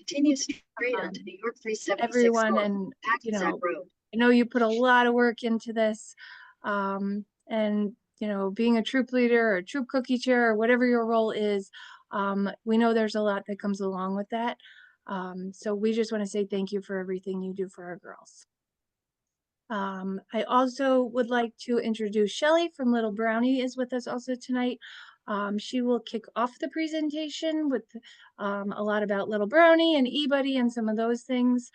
Continue straight onto the York 376 everyone, north, and Hackensack Road. I know you put a lot of work into this, and being a troop leader or troop cookie chair or whatever your role is, we know there's a lot that comes along with that. So we just want to say thank you for everything you do for our girls. I also would like to introduce Shelly from Little Brownie is with us also tonight. She will kick off the presentation with a lot about Little Brownie and eBuddy and some of those things.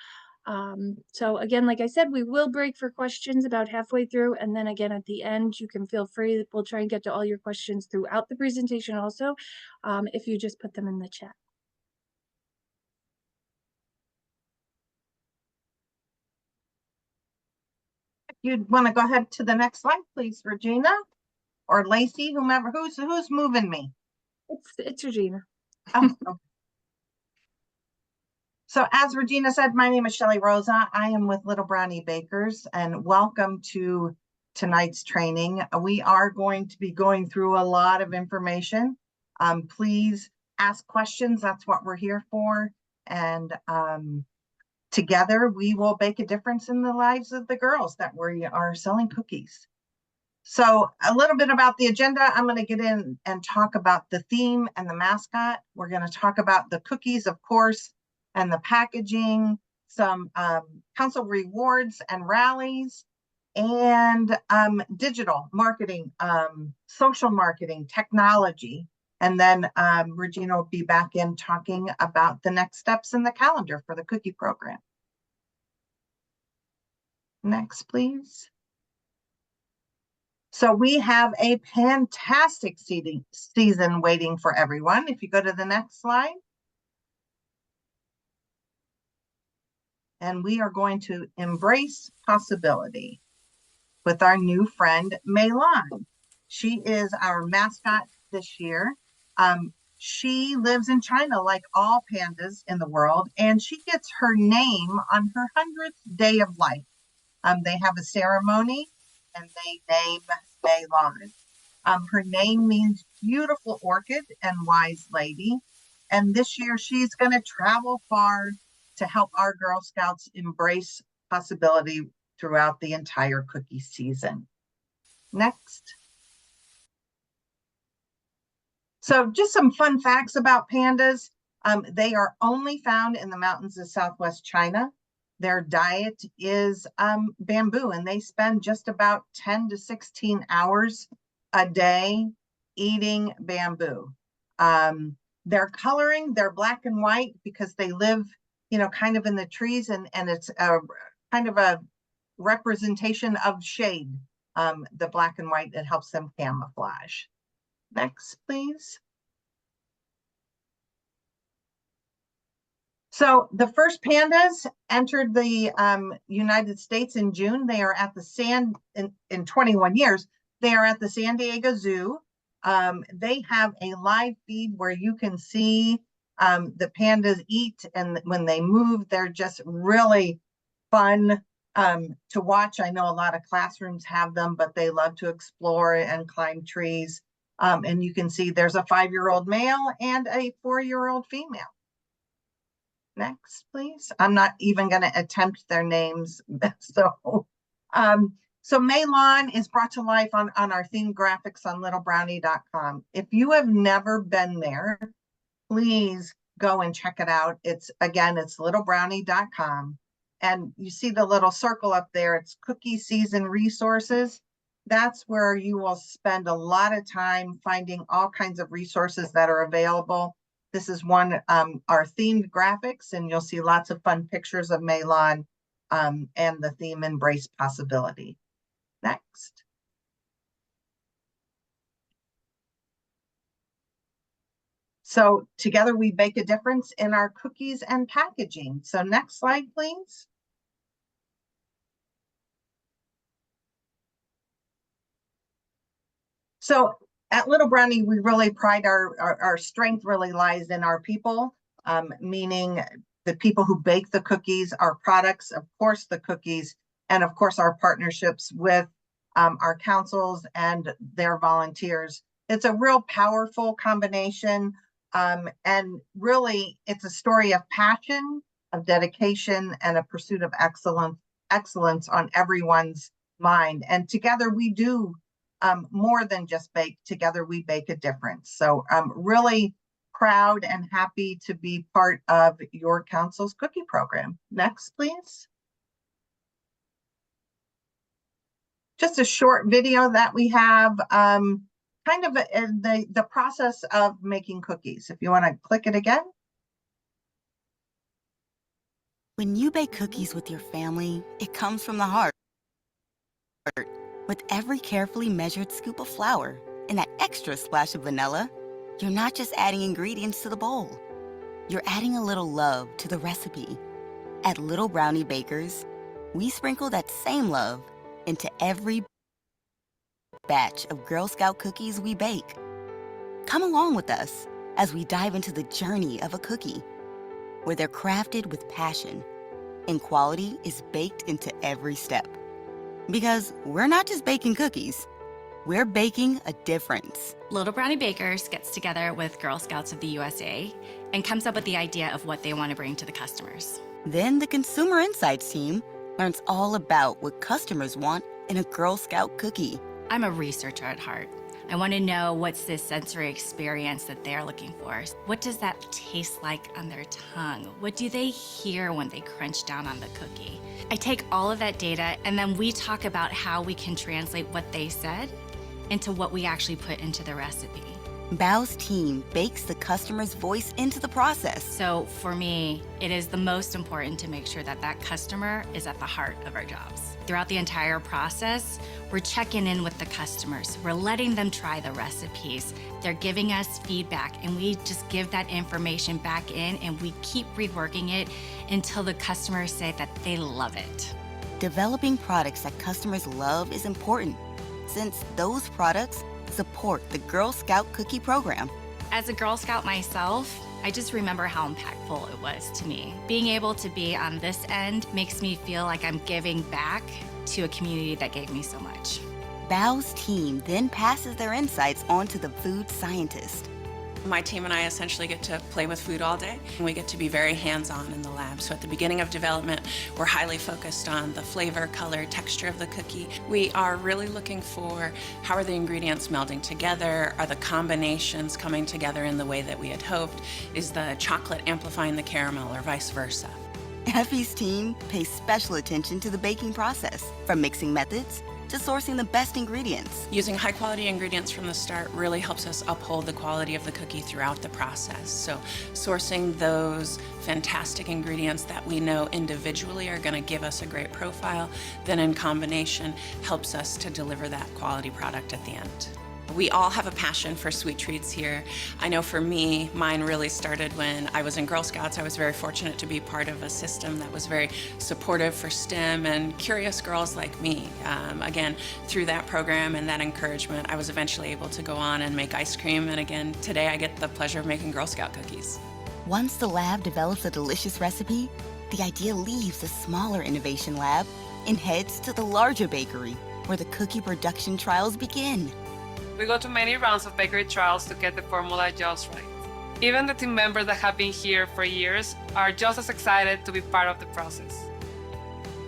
So again, like I said, we will break for questions about halfway through, and then again at the end, you can feel free. We'll try and get to all your questions throughout the presentation also, if you just put them in the chat. You'd want to go ahead to the next slide, please, Regina or Lacey, whomever. Who's moving me? It's Regina. Oh, okay. So as Regina said, my name is Shelly Rosa. I am with Little Brownie Bakers, and welcome to tonight's training. We are going to be going through a lot of information. Please ask questions. That's what we're here for. And together we will make a difference in the lives of the girls that we are selling cookies. So a little bit about the agenda. I'm going to get in and talk about the theme and the mascot. We're going to talk about the cookies, of course, and the packaging, some council rewards and rallies, and digital marketing, social marketing, technology. And then Regina will be back in talking about the next steps in the calendar for the cookie program. Next, please. So we have a fantastic season waiting for everyone. If you go to the next slide. And we are going to embrace possibility with our new friend, Meilon. She is our mascot this year. She lives in China like all pandas in the world, and she gets her name on her 100th day of life. They have a ceremony and they name Meilon. Her name means beautiful orchid and wise lady. And this year she's going to travel far to help our Girl Scouts embrace possibility throughout the entire cookie season. Next. So just some fun facts about pandas. They are only found in the mountains of Southwest China. Their diet is bamboo, and they spend just about 10 to 16 hours a day eating bamboo. Their coloring, they're black and white because they live, kind of in the trees, and it's a kind of a representation of shade, the black and white, that helps them camouflage. Next, please. So the first pandas entered the United States in June. They are at the in 21 years, they are at the San Diego Zoo. They have a live feed where you can see the pandas eat, and when they move, they're just really fun to watch. I know a lot of classrooms have them, but they love to explore and climb trees. And you can see there's a 5-year-old male and a 4-year-old female. Next, please. I'm not even going to attempt their names. So Meilon is brought to life on our theme graphics on littlebrownie.com. If you have never been there, please go and check it out. It's littlebrownie.com. And you see the little circle up there. It's cookie season resources. That's where you will spend a lot of time finding all kinds of resources that are available. This is one, our themed graphics, and you'll see lots of fun pictures of Meilon and the theme Embrace Possibility. Next. So together we make a difference in our cookies and packaging. So next slide, please. So at Little Brownie, we really pride our strength really lies in our people, meaning the people who bake the cookies, our products, of course, the cookies, and of course, our partnerships with our councils and their volunteers. It's a real powerful combination And really, it's a story of passion, of dedication, and a pursuit of excellence on everyone's mind. And together we do more than just bake. Together we bake a difference. So I'm really proud and happy to be part of your council's cookie program. Next, please. Just a short video that we have, kind of the process of making cookies. If you want to click it again. When you bake cookies with your family, it comes from the heart. With every carefully measured scoop of flour and that extra splash of vanilla, you're not just adding ingredients to the bowl. You're adding a little love to the recipe. At Little Brownie Bakers, we sprinkle that same love into every batch of Girl Scout cookies we bake. Come along with us as we dive into the journey of a cookie, where they're crafted with passion and quality is baked into every step. Because we're not just baking cookies, we're baking a difference. Little Brownie Bakers gets together with Girl Scouts of the USA and comes up with the idea of what they want to bring to the customers. Then the Consumer Insights team learns all about what customers want in a Girl Scout cookie. I'm a researcher at heart. I want to know what's this sensory experience that they're looking for. What does that taste like on their tongue? What do they hear when they crunch down on the cookie? I take all of that data and then we talk about how we can translate what they said into what we actually put into the recipe. Bao's team bakes the customer's voice into the process. So for me, it is the most important to make sure that that customer is at the heart of our jobs. Throughout the entire process, we're checking in with the customers. We're letting them try the recipes. They're giving us feedback and we just give that information back in and we keep reworking it until the customers say that they love it. Developing products that customers love is important, since those products support the Girl Scout cookie program. As a Girl Scout myself, I just remember how impactful it was to me. Being able to be on this end makes me feel like I'm giving back to a community that gave me so much. Bao's team then passes their insights on to the food scientist. My team and I essentially get to play with food all day. We get to be very hands-on in the lab. So at the beginning of development, we're highly focused on the flavor, color, texture of the cookie. We are really looking for how are the ingredients melding together? Are the combinations coming together in the way that we had hoped? Is the chocolate amplifying the caramel or vice versa? Effie's team pays special attention to the baking process, from mixing methods to sourcing the best ingredients. Using high quality ingredients from the start really helps us uphold the quality of the cookie throughout the process. So sourcing those fantastic ingredients that we know individually are going to give us a great profile, then in combination helps us to deliver that quality product at the end. We all have a passion for sweet treats here. I know for me, mine really started when I was in Girl Scouts. I was very fortunate to be part of a system that was very supportive for STEM and curious girls like me. Again, through that program and that encouragement, I was eventually able to go on and make ice cream. And again, today I get the pleasure of making Girl Scout cookies. Once the lab develops a delicious recipe, the idea leaves the smaller innovation lab and heads to the larger bakery, where the cookie production trials begin. We go to many rounds of bakery trials to get the formula just right. Even the team members that have been here for years are just as excited to be part of the process.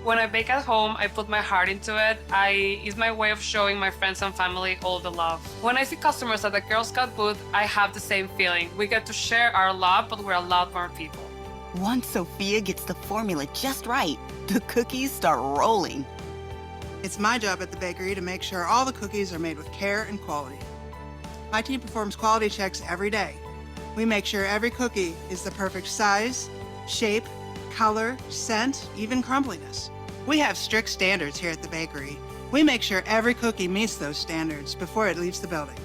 When I bake at home, I put my heart into it. It's my way of showing my friends and family all the love. When I see customers at the Girl Scout booth, I have the same feeling. We get to share our love, but we're a lot more people. Once Sophia gets the formula just right, the cookies start rolling. It's my job at the bakery to make sure all the cookies are made with care and quality. My team performs quality checks every day. We make sure every cookie is the perfect size, shape, color, scent, even crumbliness. We have strict standards here at the bakery. We make sure every cookie meets those standards before it leaves the building.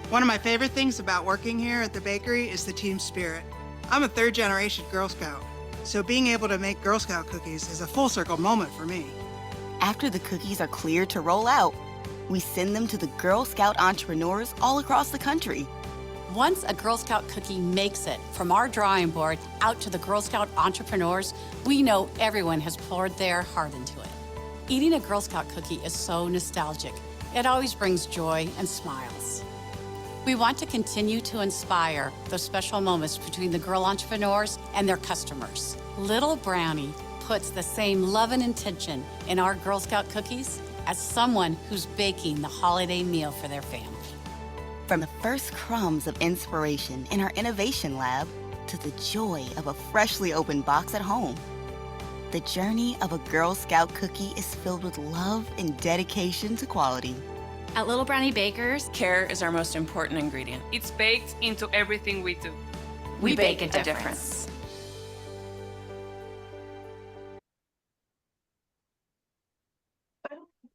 One of my favorite things about working here at the bakery is the team spirit. I'm a third-generation Girl Scout, so being able to make Girl Scout cookies is a full-circle moment for me. After the cookies are cleared to roll out, we send them to the Girl Scout entrepreneurs all across the country. Once a Girl Scout cookie makes it from our drawing board out to the Girl Scout entrepreneurs, we know everyone has poured their heart into it. Eating a Girl Scout cookie is so nostalgic. It always brings joy and smiles. We want to continue to inspire those special moments between the girl entrepreneurs and their customers. Little Brownie puts the same love and intention in our Girl Scout cookies as someone who's baking the holiday meal for their family. From the first crumbs of inspiration in our innovation lab to the joy of a freshly opened box at home, the journey of a Girl Scout cookie is filled with love and dedication to quality. At Little Brownie Bakers, Care is our most important ingredient. It's baked into everything we do. we bake a difference.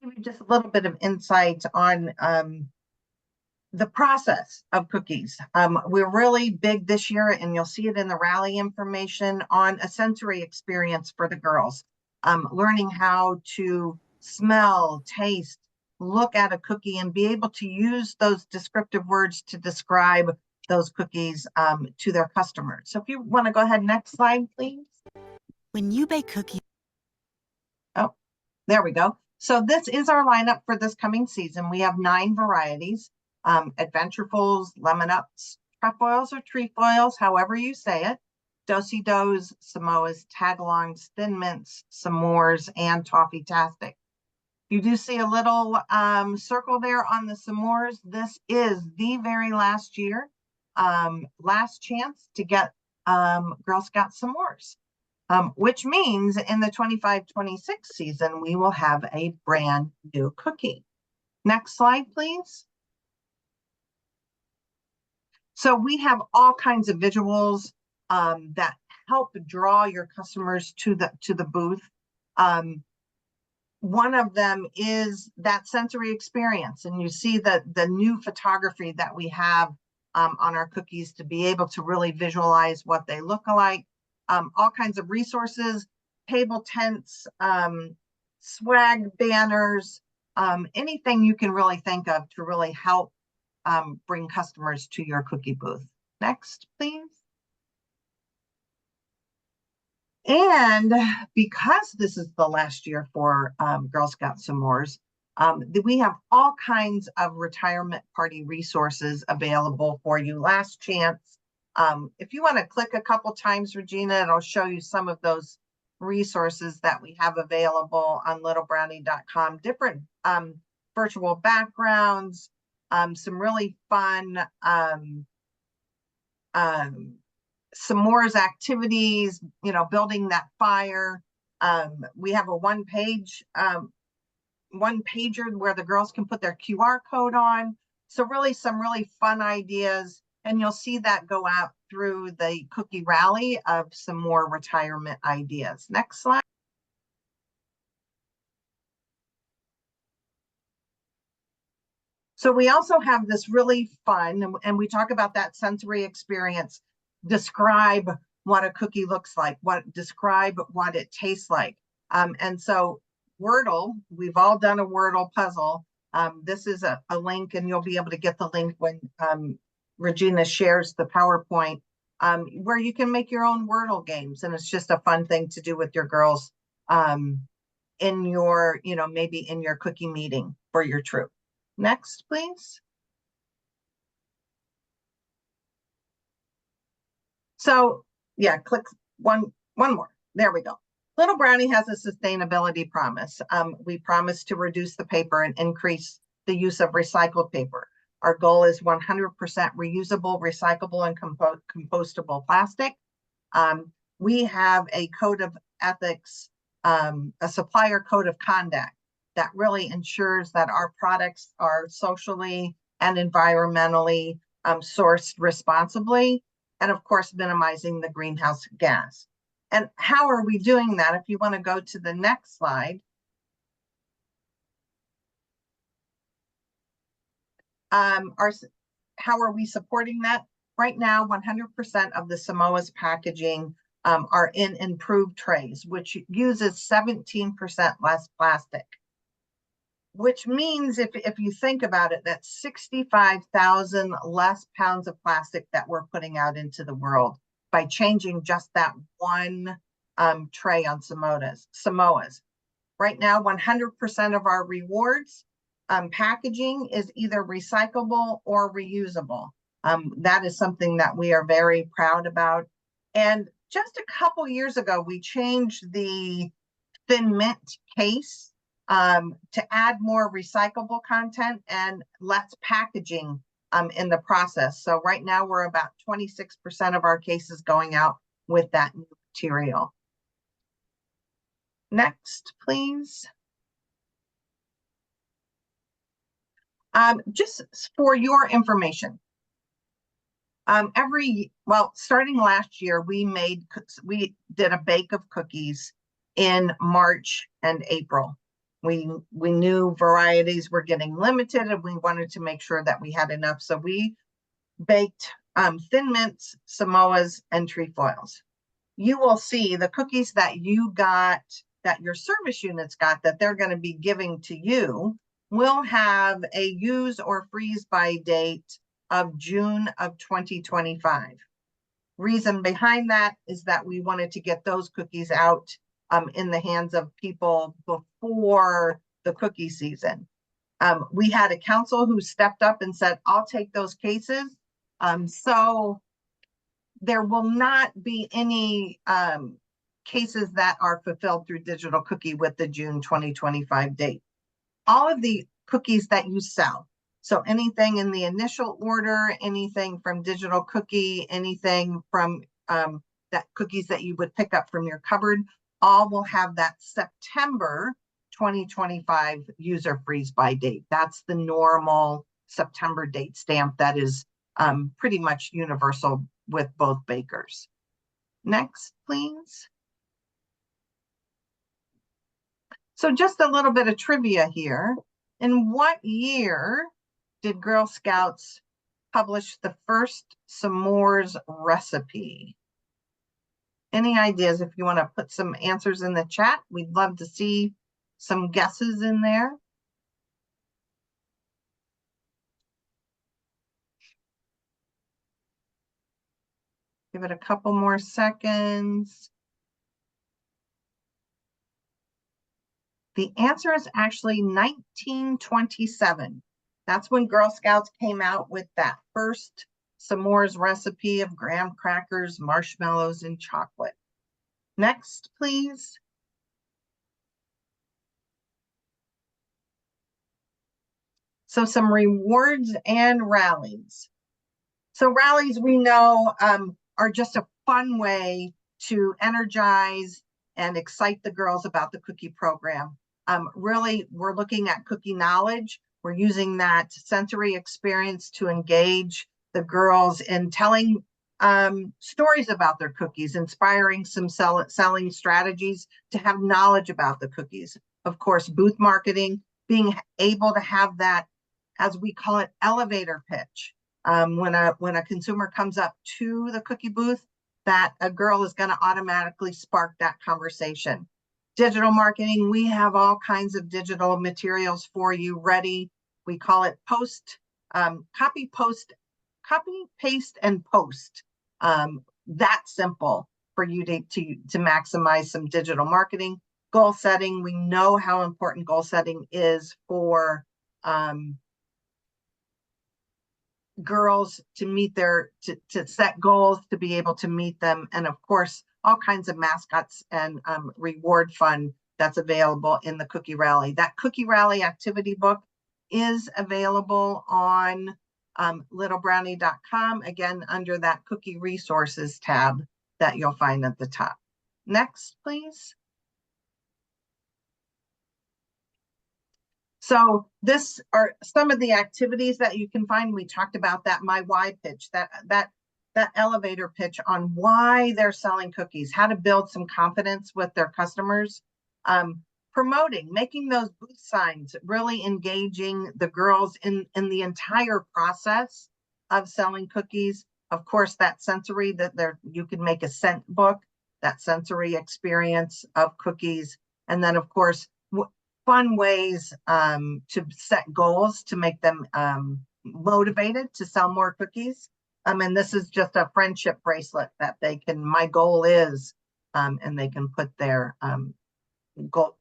Give you just a little bit of insight on the process of cookies. We're really big this year, and you'll see it in the rally information, on a sensory experience for the girls. Learning how to smell, taste, look at a cookie, and be able to use those descriptive words to describe those cookies to their customers. So if you want to go ahead, next slide, please. When you bake cookies, Oh, there we go. So this is our lineup for this coming season. We have 9 varieties: Adventurefuls, Lemon Ups, trefoils or trefoils, however you say it, Do-si-dos, Samoas, Tagalongs, Thin Mints, s'mores, and Toffee-tastic. You do see a little circle there on the s'mores. This is the very last year, last chance to get Girl Scout s'mores. Which means in the 25-26 season, we will have a brand new cookie. Next slide, please. So we have all kinds of visuals that help draw your customers to the booth. One of them is that sensory experience, and you see the new photography that we have on our cookies to be able to really visualize what they look like. All kinds of resources, table tents, swag banners, anything you can really think of to really help bring customers to your cookie booth. Next, please. And because this is the last year for Girl Scout s'mores, we have all kinds of retirement party resources available for you. Last chance. If you want to click a couple times, Regina, it'll show you some of those resources that we have available on littlebrownie.com. Different virtual backgrounds, some really fun s'mores activities, you know, building that fire. We have a one-pager where the girls can put their QR code on. So really some really fun ideas. And you'll see that go out through the cookie rally of some more retirement ideas. Next slide. So we also have this really fun, and we talk about that sensory experience, describe what a cookie looks like, describe what it tastes like. And so Wordle, we've all done a Wordle puzzle. This is a link, and you'll be able to get the link when Regina shares the PowerPoint, where you can make your own Wordle games. And it's just a fun thing to do with your girls in your, you know, maybe in your cookie meeting for your troop. Next, please. So yeah, click one more. There we go. Little Brownie has a sustainability promise. We promise to reduce the paper and increase the use of recycled paper. Our goal is 100% reusable, recyclable, and compostable plastic. We have a code of ethics, a supplier code of conduct that really ensures that our products are socially and environmentally sourced responsibly, and of course, minimizing the greenhouse gas. And how are we doing that? If you want to go to the next slide. How are we supporting that? Right now, 100% of the Samoa's packaging are in improved trays, which uses 17% less plastic. Which means if you think about it, that's 65,000 less pounds of plastic that we're putting out into the world by changing just that one tray on Samoas. Right now, 100% of our rewards packaging is either recyclable or reusable. That is something that we are very proud about. And just a couple years ago, we changed the Thin Mint case to add more recyclable content and less packaging in the process. So right now we're about 26% of our cases going out with that new material. Next, please. Just for your information, starting last year, we did a bake of cookies in March and April. We knew varieties were getting limited and we wanted to make sure that we had enough. So we baked Thin Mints, Samoas, and trefoils. You will see the cookies that you got, that your service units got, that they're going to be giving to you, will have a use or freeze by date of June of 2025. Reason behind that is that we wanted to get those cookies out in the hands of people before the cookie season. We had a council who stepped up and said, I'll take those cases. So there will not be any cases that are fulfilled through Digital Cookie with the June 2025 date. All of the cookies that you sell, so anything in the initial order, anything from Digital Cookie, anything from that cookies that you would pick up from your cupboard, all will have that September 2025 user freeze by date. That's the normal September date stamp that is pretty much universal with both bakers. Next, please. So just a little bit of trivia here. In what year did Girl Scouts publish the first s'mores recipe? Any ideas? If you want to put some answers in the chat, we'd love to see some guesses in there. Give it a couple more seconds. The answer is actually 1927. That's when Girl Scouts came out with that first s'mores recipe of graham crackers, marshmallows, and chocolate. Next, please. So some rewards and rallies. So rallies, we know, are just a fun way to energize and excite the girls about the cookie program. Really, we're looking at cookie knowledge. We're using that sensory experience to engage the girls in telling stories about their cookies, inspiring some selling strategies to have knowledge about the cookies. Of course, booth marketing, being able to have that, as we call it, elevator pitch. When a consumer comes up to the cookie booth, that a girl is going to automatically spark that conversation. Digital marketing, we have all kinds of digital materials for you ready. We call it copy, paste, and post. That simple for you to maximize some digital marketing. Goal setting, we know how important goal setting is for girls to meet to set goals, to be able to meet them, and of course all kinds of mascots and reward fun that's available in the Cookie Rally. That Cookie Rally activity book is available on littlebrownie.com, again under that cookie resources tab that you'll find at the top. Next, please. So this are some of the activities that you can find. We talked about that My Why pitch, that elevator pitch on why they're selling cookies, how to build some confidence with their customers, promoting, making those booth signs, really engaging the girls in the entire process of selling cookies. Of course, that sensory, you can make a scent book, that sensory experience of cookies. And then of course, fun ways to set goals to make them motivated to sell more cookies. And this is just a friendship bracelet that they can, my goal is, and they can put their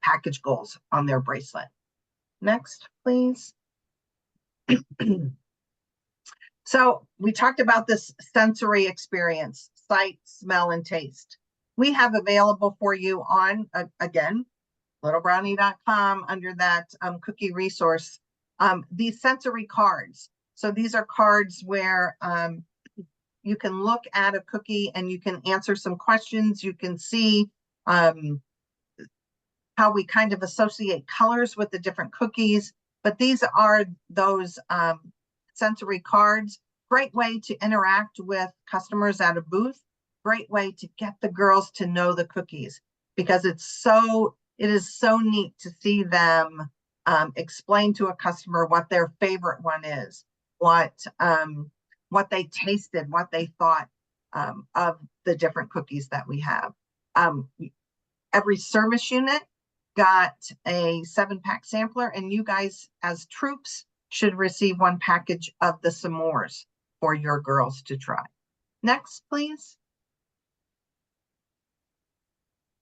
package goals on their bracelet. Next, please. So we talked about this sensory experience, sight, smell, and taste. We have available for you on, again, littlebrownie.com under that cookie resource, these sensory cards. So these are cards where you can look at a cookie and you can answer some questions. You can see how we kind of associate colors with the different cookies. But these are those sensory cards. Great way to interact with customers at a booth. Great way to get the girls to know the cookies, because it is so neat to see them explain to a customer what their favorite one is, what they tasted, what they thought of the different cookies that we have. Every service unit got a 7-pack sampler, and you guys as troops should receive 1 package of the s'mores for your girls to try. Next, please.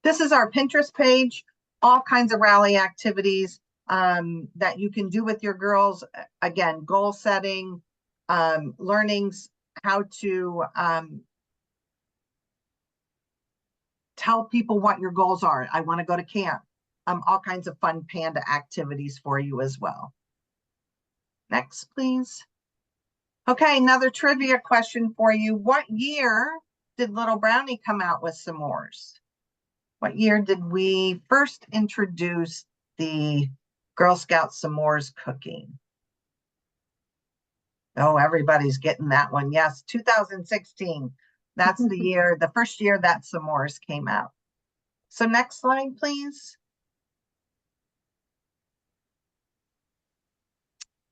This is our Pinterest page, all kinds of rally activities that you can do with your girls. Again, goal setting, learnings, how to tell people what your goals are. I want to go to camp. All kinds of fun Panda activities for you as well. Next, please. Okay, another trivia question for you. What year did Little Brownie come out with s'mores? What year did we first introduce the Girl Scout s'mores cooking? Oh, everybody's getting that one. Yes, 2016. That's the year, the first year that s'mores came out. So next slide, please.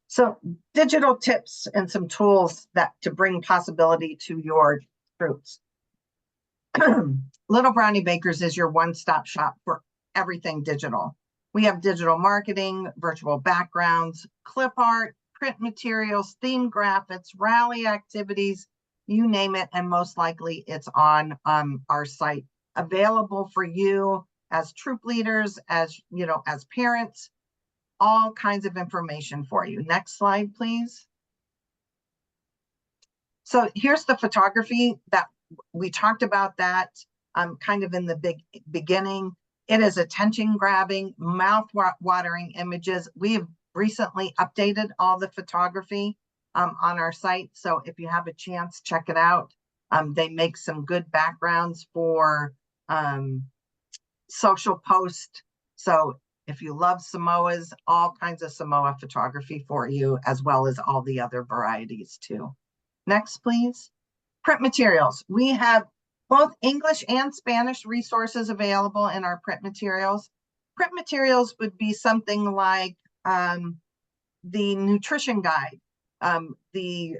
So digital tips and some tools that to bring possibility to your troops. Little Brownie Bakers is your one-stop shop for everything digital. We have digital marketing, virtual backgrounds, clip art, print materials, theme graphics, rally activities, you name it, and most likely it's on our site, available for you as troop leaders, as as parents. All kinds of information for you. Next slide, please. So here's the photography that we talked about that kind of in the beginning. It is attention grabbing, mouth watering images. We have recently updated all the photography on our site. So if you have a chance, check it out. They make some good backgrounds for social posts. So if you love Samoas, all kinds of Samoa photography for you, as well as all the other varieties too. Next, please. Print materials. We have both English and Spanish resources available in our print materials. Print materials would be something like the nutrition guide, the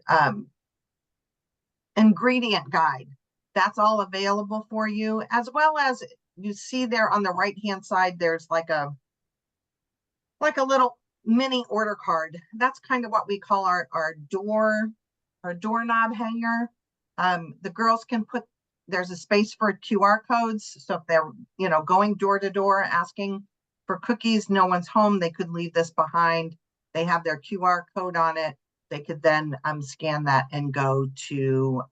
ingredient guide. That's all available for you, as well as you see there on the right-hand side, there's like a little mini order card. That's kind of what we call our doorknob hanger. The girls can put, there's a space for QR codes. So if they're, going door to door asking for cookies, no one's home, they could leave this behind. They have their QR code on it. They could then scan that and go to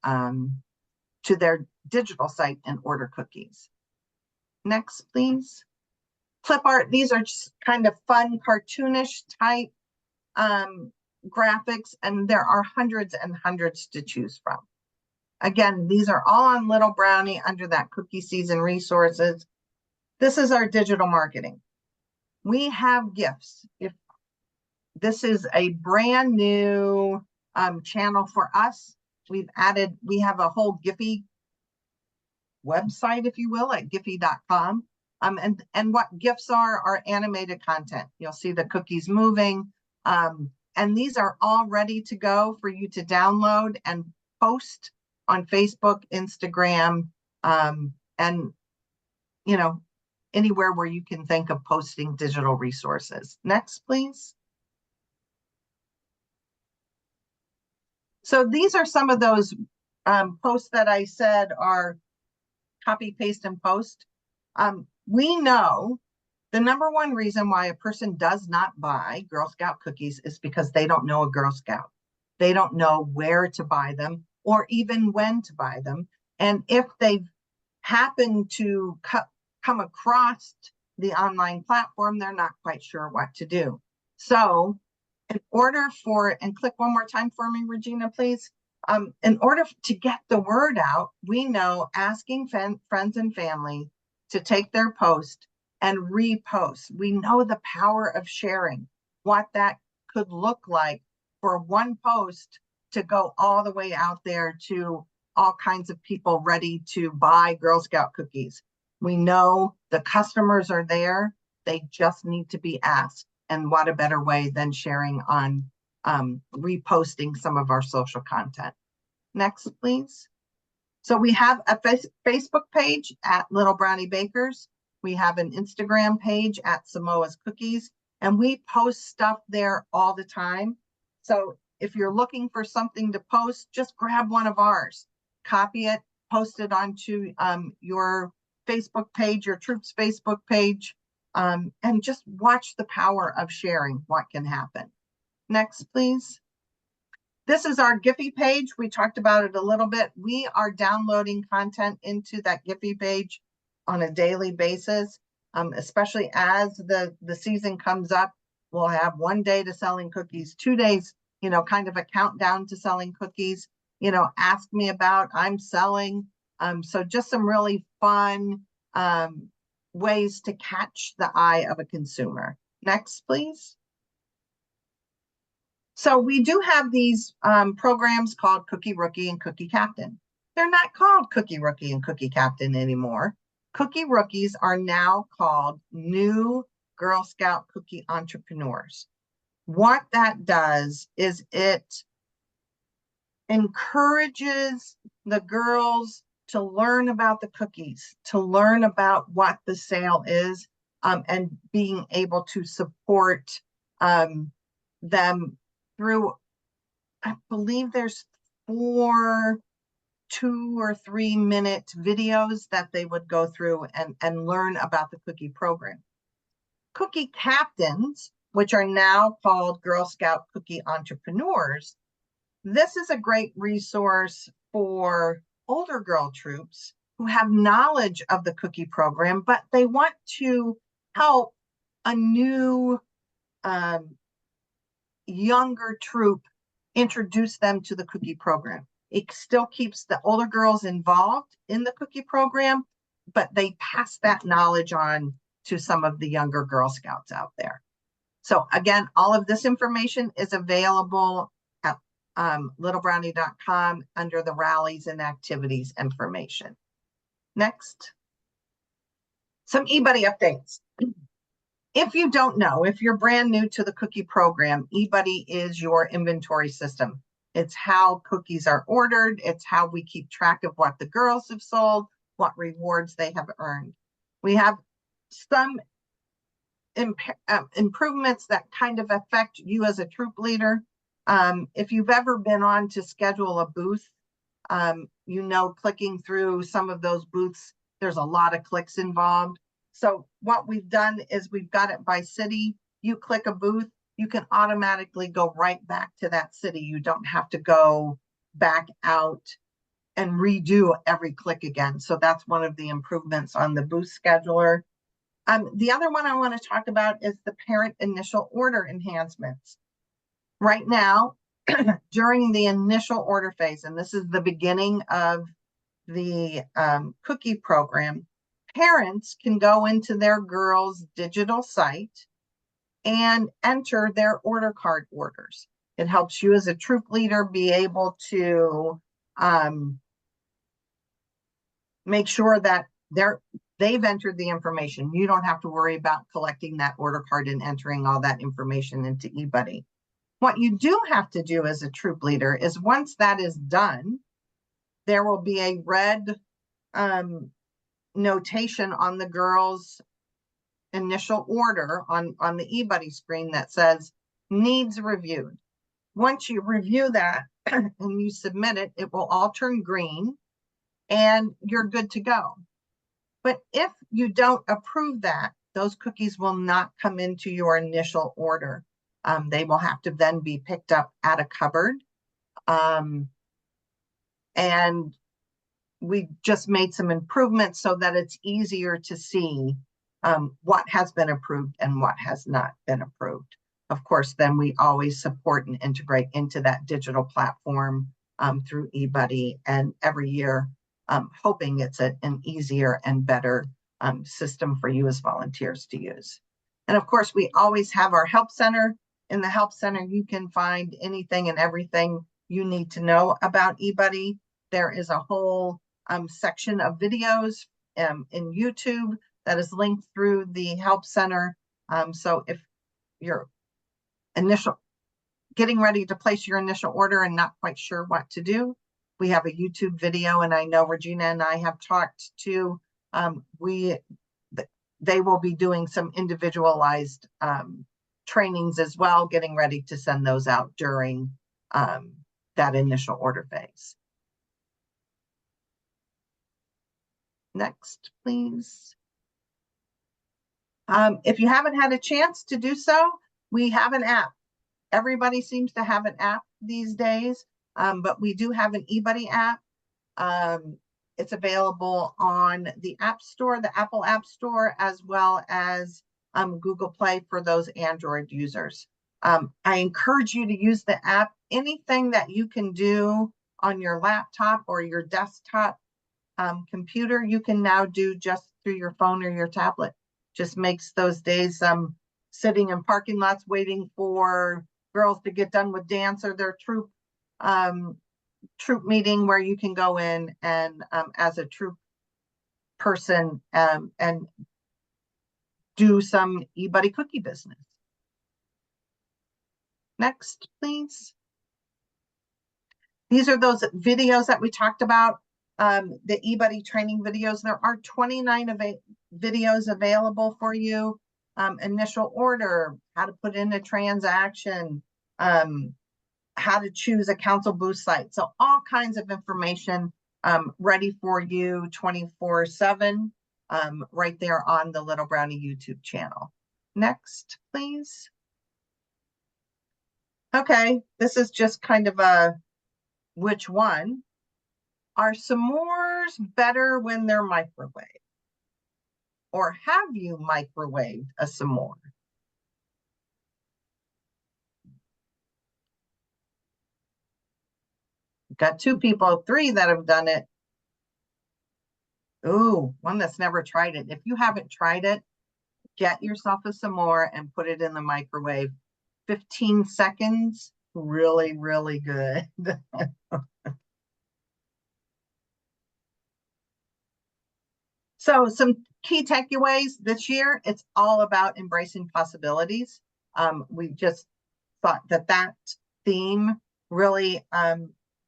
their digital site and order cookies. Next, please. Clip art. These are just kind of fun, cartoonish type graphics, and there are hundreds and hundreds to choose from. Again, these are all on Little Brownie under that cookie season resources. This is our digital marketing. We have gifts. If this is a brand new channel for us, we have a whole Giphy website, if you will, at giphy.com. And what gifts are animated content. You'll see the cookies moving. And these are all ready to go for you to download and post on Facebook, Instagram, and anywhere where you can think of posting digital resources. Next, please. So these are some of those posts that I said are copy, paste, and post. We know The number one reason why a person does not buy Girl Scout cookies is because they don't know a Girl Scout. They don't know where to buy them or even when to buy them. And if they've happened to come across the online platform, they're not quite sure what to do. So in order for, and click one more time for me, Regina, please. In order to get the word out, we know asking friends and family to take their post and repost. We know the power of sharing, what that could look like for one post to go all the way out there to all kinds of people ready to buy Girl Scout cookies. We know the customers are there. They just need to be asked. And what a better way than sharing on reposting some of our social content. Next, please. So we have a Facebook page at Little Brownie Bakers. We have an Instagram page at Samoa's Cookies, and we post stuff there all the time. So if you're looking for something to post, just grab one of ours, copy it, post it onto your Facebook page, your Troops Facebook page, and just watch the power of sharing what can happen. Next, please. This is our Giphy page. We talked about it a little bit. We are downloading content into that Giphy page on a daily basis, especially as the season comes up. We'll have 1 day to selling cookies, 2 days, you know, kind of a countdown to selling cookies, you know, ask me about, I'm selling. So just some really fun ways to catch the eye of a consumer. Next, please. So we do have these programs called Cookie Rookie and Cookie Captain. They're not called Cookie Rookie and Cookie Captain anymore. Cookie Rookies are now called New Girl Scout Cookie Entrepreneurs. What that does is it encourages the girls to learn about the cookies, to learn about what the sale is, and being able to support them through, I believe there's 4 2 or 3 minute videos that they would go through and learn about the cookie program. Cookie Captains, which are now called Girl Scout Cookie Entrepreneurs, this is a great resource for older girl troops who have knowledge of the cookie program, but they want to help a new younger troop introduce them to the cookie program. It still keeps the older girls involved in the cookie program, but they pass that knowledge on to some of the younger Girl Scouts out there. So again, all of this information is available at littlebrownie.com under the rallies and activities information. Next, some eBuddy updates. If you don't know, if you're brand new to the cookie program, eBuddy is your inventory system. It's how cookies are ordered. It's how we keep track of what the girls have sold, what rewards they have earned. We have some improvements that kind of affect you as a troop leader. If you've ever been on to schedule a booth, you know, clicking through some of those booths, there's a lot of clicks involved. So what we've done is we've got it by city. You click a booth, you can automatically go right back to that city. You don't have to go back out and redo every click again. So that's one of the improvements on the booth scheduler. The other one I want to talk about is the parent initial order enhancements. Right now, during the initial order phase, and this is the beginning of the cookie program, parents can go into their girls' digital site and enter their order card orders. It helps you as a troop leader be able to make sure that they've entered the information. You don't have to worry about collecting that order card and entering all that information into eBuddy. What you do have to do as a troop leader is once that is done, there will be a red notation on the girls' initial order on the eBuddy screen that says needs reviewed. Once you review that and you submit it, it will all turn green and you're good to go. But if you don't approve that, those cookies will not come into your initial order. They will have to then be picked up at a cupboard. And we just made some improvements so that it's easier to see what has been approved and what has not been approved. Of course, then we always support and integrate into that digital platform through eBuddy, and every year hoping it's an easier and better system for you as volunteers to use. And of course, we always have our help center. In the help center, you can find anything and everything you need to know about eBuddy. There is a whole section of videos in YouTube that is linked through the help center. So if you're getting ready to place your initial order and not quite sure what to do, we have a YouTube video, and I know Regina and I have talked to, they will be doing some individualized trainings as well, getting ready to send those out during that initial order phase. Next, please. If you haven't had a chance to do so, we have an app. Everybody seems to have an app these days, but we do have an eBuddy app. It's available on the App Store, the Apple App Store, as well as Google Play for those Android users. I encourage you to use the app. Anything that you can do on your laptop or your desktop computer, you can now do just through your phone or your tablet. Just makes those days sitting in parking lots waiting for girls to get done with dance or their troop meeting, where you can go in and as a troop person and do some eBuddy cookie business. Next, please. These are those videos that we talked about, the eBuddy training videos. There are 29 videos available for you. Initial order, how to put in a transaction, how to choose a council booth site. So all kinds of information ready for you 24/7 right there on the Little Brownie YouTube channel. Next, please. Okay, this is just kind of a which one. Are s'mores better when they're microwaved? Or have you microwaved a s'more? Got 2 people, 3 that have done it. Ooh, one that's never tried it. If you haven't tried it, get yourself a s'more and put it in the microwave. 15 seconds, really, really good. So some key takeaways this year, it's all about embracing possibilities. We just thought that theme really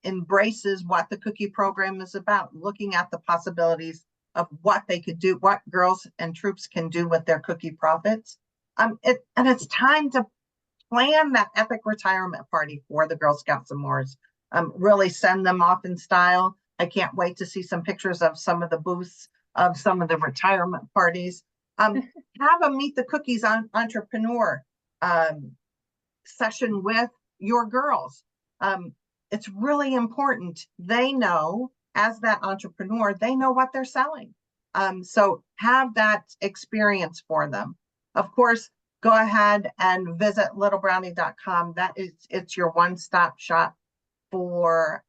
embraces what the cookie program is about, looking at the possibilities of what they could do, what girls and troops can do with their cookie profits. And it's time to plan that epic retirement party for the Girl Scouts s'mores. Really send them off in style. I can't wait to see some pictures of some of the booths of some of the retirement parties. Have a Meet the Cookies entrepreneur session with your girls. It's really important. They know, as that entrepreneur, they know what they're selling. So have that experience for them. Of course, go ahead and visit littlebrownie.com. It's your one-stop shop for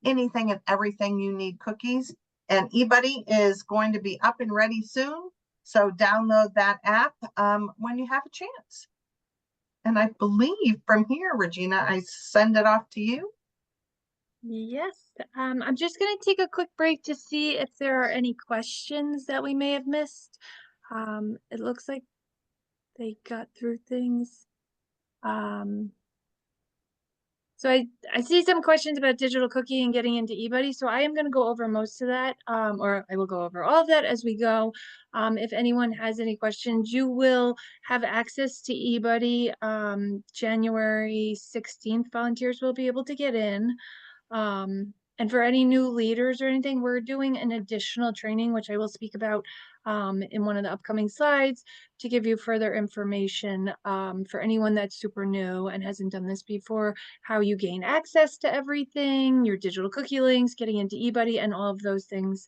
anything and everything you need cookies. And eBuddy is going to be up and ready soon. So download that app when you have a chance. And I believe from here, Regina, I send it off to you. Yes, I'm just going to take a quick break to see if there are any questions that we may have missed. It looks like they got through things. So I see some questions about digital cookie and getting into eBuddy. So I am going to go over most of that, or I will go over all of that as we go. If anyone has any questions, you will have access to eBuddy. January 16th, volunteers will be able to get in. And for any new leaders or anything, we're doing an additional training, which I will speak about in one of the upcoming slides to give you further information for anyone that's super new and hasn't done this before, how you gain access to everything, your digital cookie links, getting into eBuddy, and all of those things.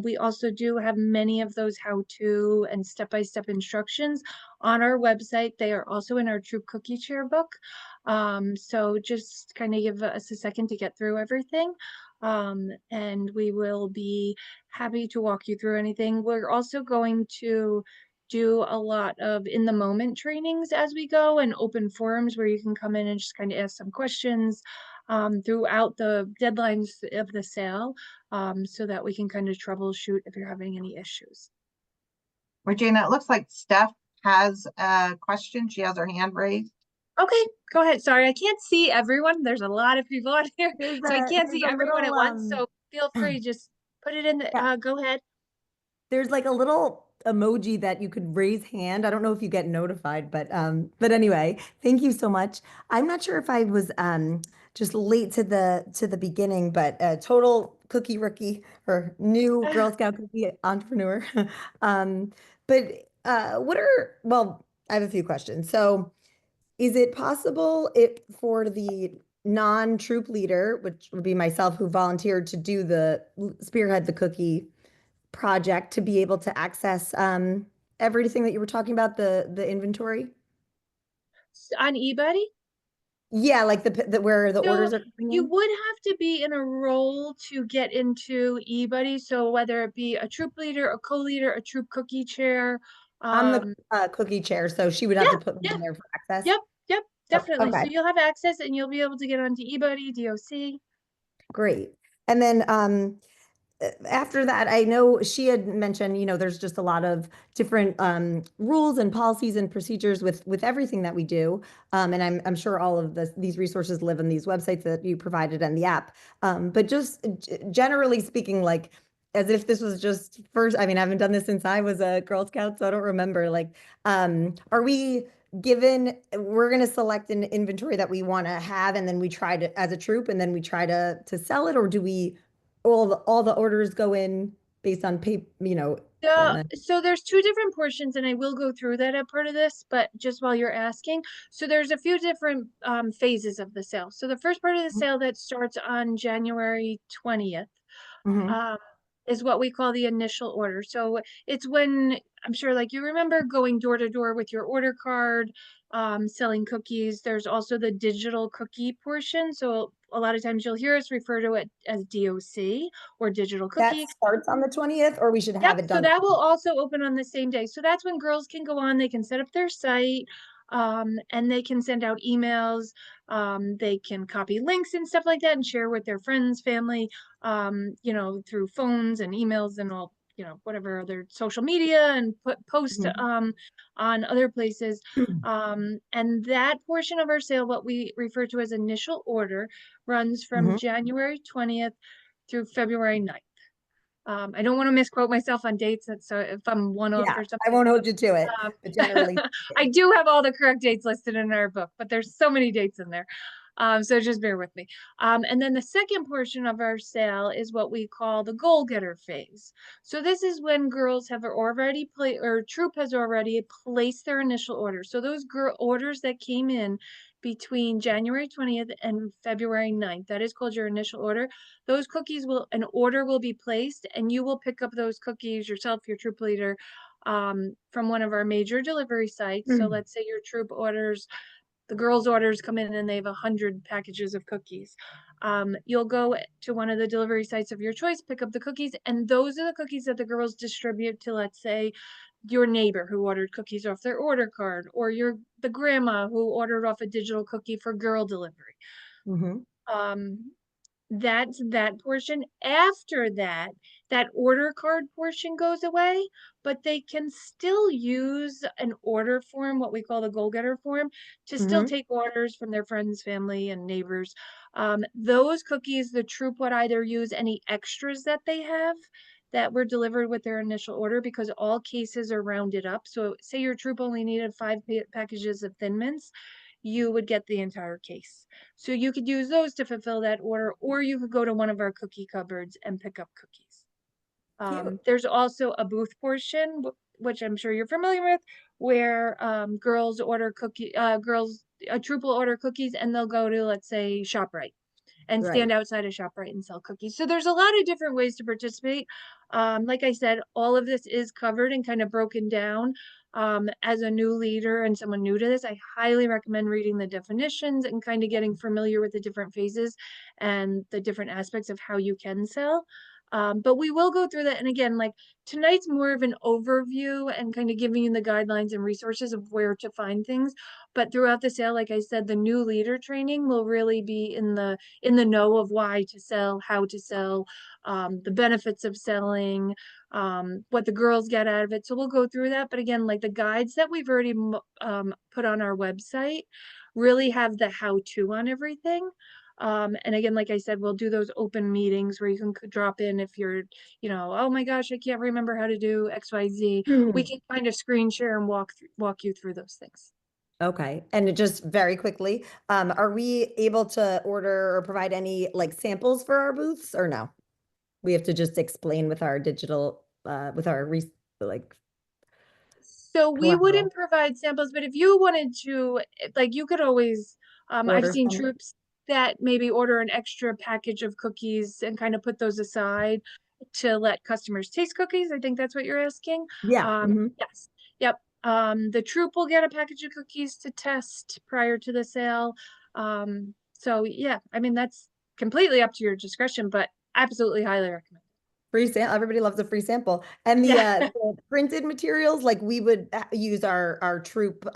We also do have many of those how-to and step-by-step instructions on our website. They are also in our Troop Cookie Chair book. So just kind of give us a second to get through everything. And we will be happy to walk you through anything. We're also going to do a lot of in the moment trainings as we go, and open forums where you can come in and just kind of ask some questions throughout the deadlines of the sale, so that we can kind of troubleshoot if you're having any issues. Regina, it looks like Steph has a question. She has her hand raised. Okay, go ahead. Sorry, I can't see everyone. There's a lot of people on here, so I can't see everyone at once. So feel free, just put it in the, go ahead. There's like a little emoji that you could raise hand. I don't know if you get notified, but anyway, thank you so much. I'm not sure if I was just late to the beginning, but total cookie rookie or new Girl Scout cookie entrepreneur. Well, I have a few questions. So is it possible for the non-troop leader, which would be myself, who volunteered to do spearhead the cookie project, to be able to access everything that you were talking about, the inventory? On eBuddy? Yeah, like the where the orders are coming You in? would have to be in a role to get into eBuddy. So whether it be a troop leader, a co-leader, a troop cookie chair. I'm the cookie chair, so she would have to put me in there for access. Yep, definitely. Okay. So you'll have access and you'll be able to get onto eBuddy, DOC. Great. And then after that, I know she had mentioned, there's just a lot of different rules and policies and procedures with everything that we do. And I'm sure all of these resources live in these websites that you provided and the app. But just generally speaking, like, as if this was just first, I mean, I haven't done this since I was a Girl Scout, so I don't remember. Like, are we we're going to select an inventory that we want to have, and then we try to, as a troop, and then we try to sell it, or do we, all the orders go in based on pay, So there's two different portions, and I will go through that at part of this, but just while you're asking. So there's a few different phases of the sale. So the first part of the sale that starts on January 20th. Is what we call the initial order. So it's when, I'm sure, like, you remember going door to door with your order card, selling cookies. There's also the digital cookie portion. So a lot of times you'll hear us refer to it as DOC, or digital cookie. That starts on the 20th, or we should have it done? So that will also open on the same day. So that's when girls can go on, they can set up their site, and they can send out emails. They can copy links and stuff like that and share with their friends, family, through phones and emails and all, whatever other social media, and post on other places. And that portion of our sale, what we refer to as initial order, runs from January 20th through February 9th. I don't want to misquote myself on dates, so if I'm one off or something. I won't hold you to it, but generally. I do have all the correct dates listed in our book, but there's so many dates in there. So just bear with me. And then the second portion of our sale is what we call the goal getter phase. So this is when girls have already troop has already placed their initial order. So those orders that came in between January 20th and February 9th, that is called your initial order. Those cookies an order will be placed, and you will pick up those cookies yourself, your troop leader, from one of our major delivery sites. So let's say your troop orders, the girls' orders come in and they have 100 packages of cookies. You'll go to one of the delivery sites of your choice, pick up the cookies, and those are the cookies that the girls distribute to, let's say, your neighbor who ordered cookies off their order card, or the grandma who ordered off a digital cookie for girl delivery. That's that portion. After that, that order card portion goes away, but they can still use an order form, what we call the goal getter form, to still take orders from their friends, family, and neighbors. Those cookies, the troop would either use any extras that they have that were delivered with their initial order, because all cases are rounded up. So say your troop only needed 5 packages of Thin Mints. you would get the entire case. So you could use those to fulfill that order, or you could go to one of our cookie cupboards and pick up cookies. Cute. There's also a booth portion, which I'm sure you're familiar with, where girls order a troop will order cookies and they'll go to, let's say, ShopRite and Right. stand outside of ShopRite and sell cookies. So there's a lot of different ways to participate. Like I said, all of this is covered and kind of broken down. As a new leader and someone new to this, I highly recommend reading the definitions and kind of getting familiar with the different phases and the different aspects of how you can sell. But we will go through that. And again, like tonight's more of an overview and kind of giving you the guidelines and resources of where to find things. But throughout the sale, like I said, the new leader training will really be in the know of why to sell, how to sell, the benefits of selling, what the girls get out of it. So we'll go through that. But again, like the guides that we've already put on our website really have the how-to on everything. And again, like I said, we'll do those open meetings where you can drop in if you're, oh my gosh, I can't remember how to do XYZ. We can kind of screen share and walk you through those things. Okay. And just very quickly, are we able to order or provide any like samples for our booths or no? We have to just explain with our digital, with our like. So we Collateral. wouldn't provide samples, but if you wanted to, like you could always, I've Order seen some. troops that maybe order an extra package of cookies and kind of put those aside to let customers taste cookies. I think that's what you're asking. Yeah. Mhm. Yes. Yep. The troop will get a package of cookies to test prior to the sale. So yeah, I mean, that's completely up to your discretion, but absolutely highly recommend. Free sample. Everybody loves a free sample. And Yeah. the printed materials, like we would use our troop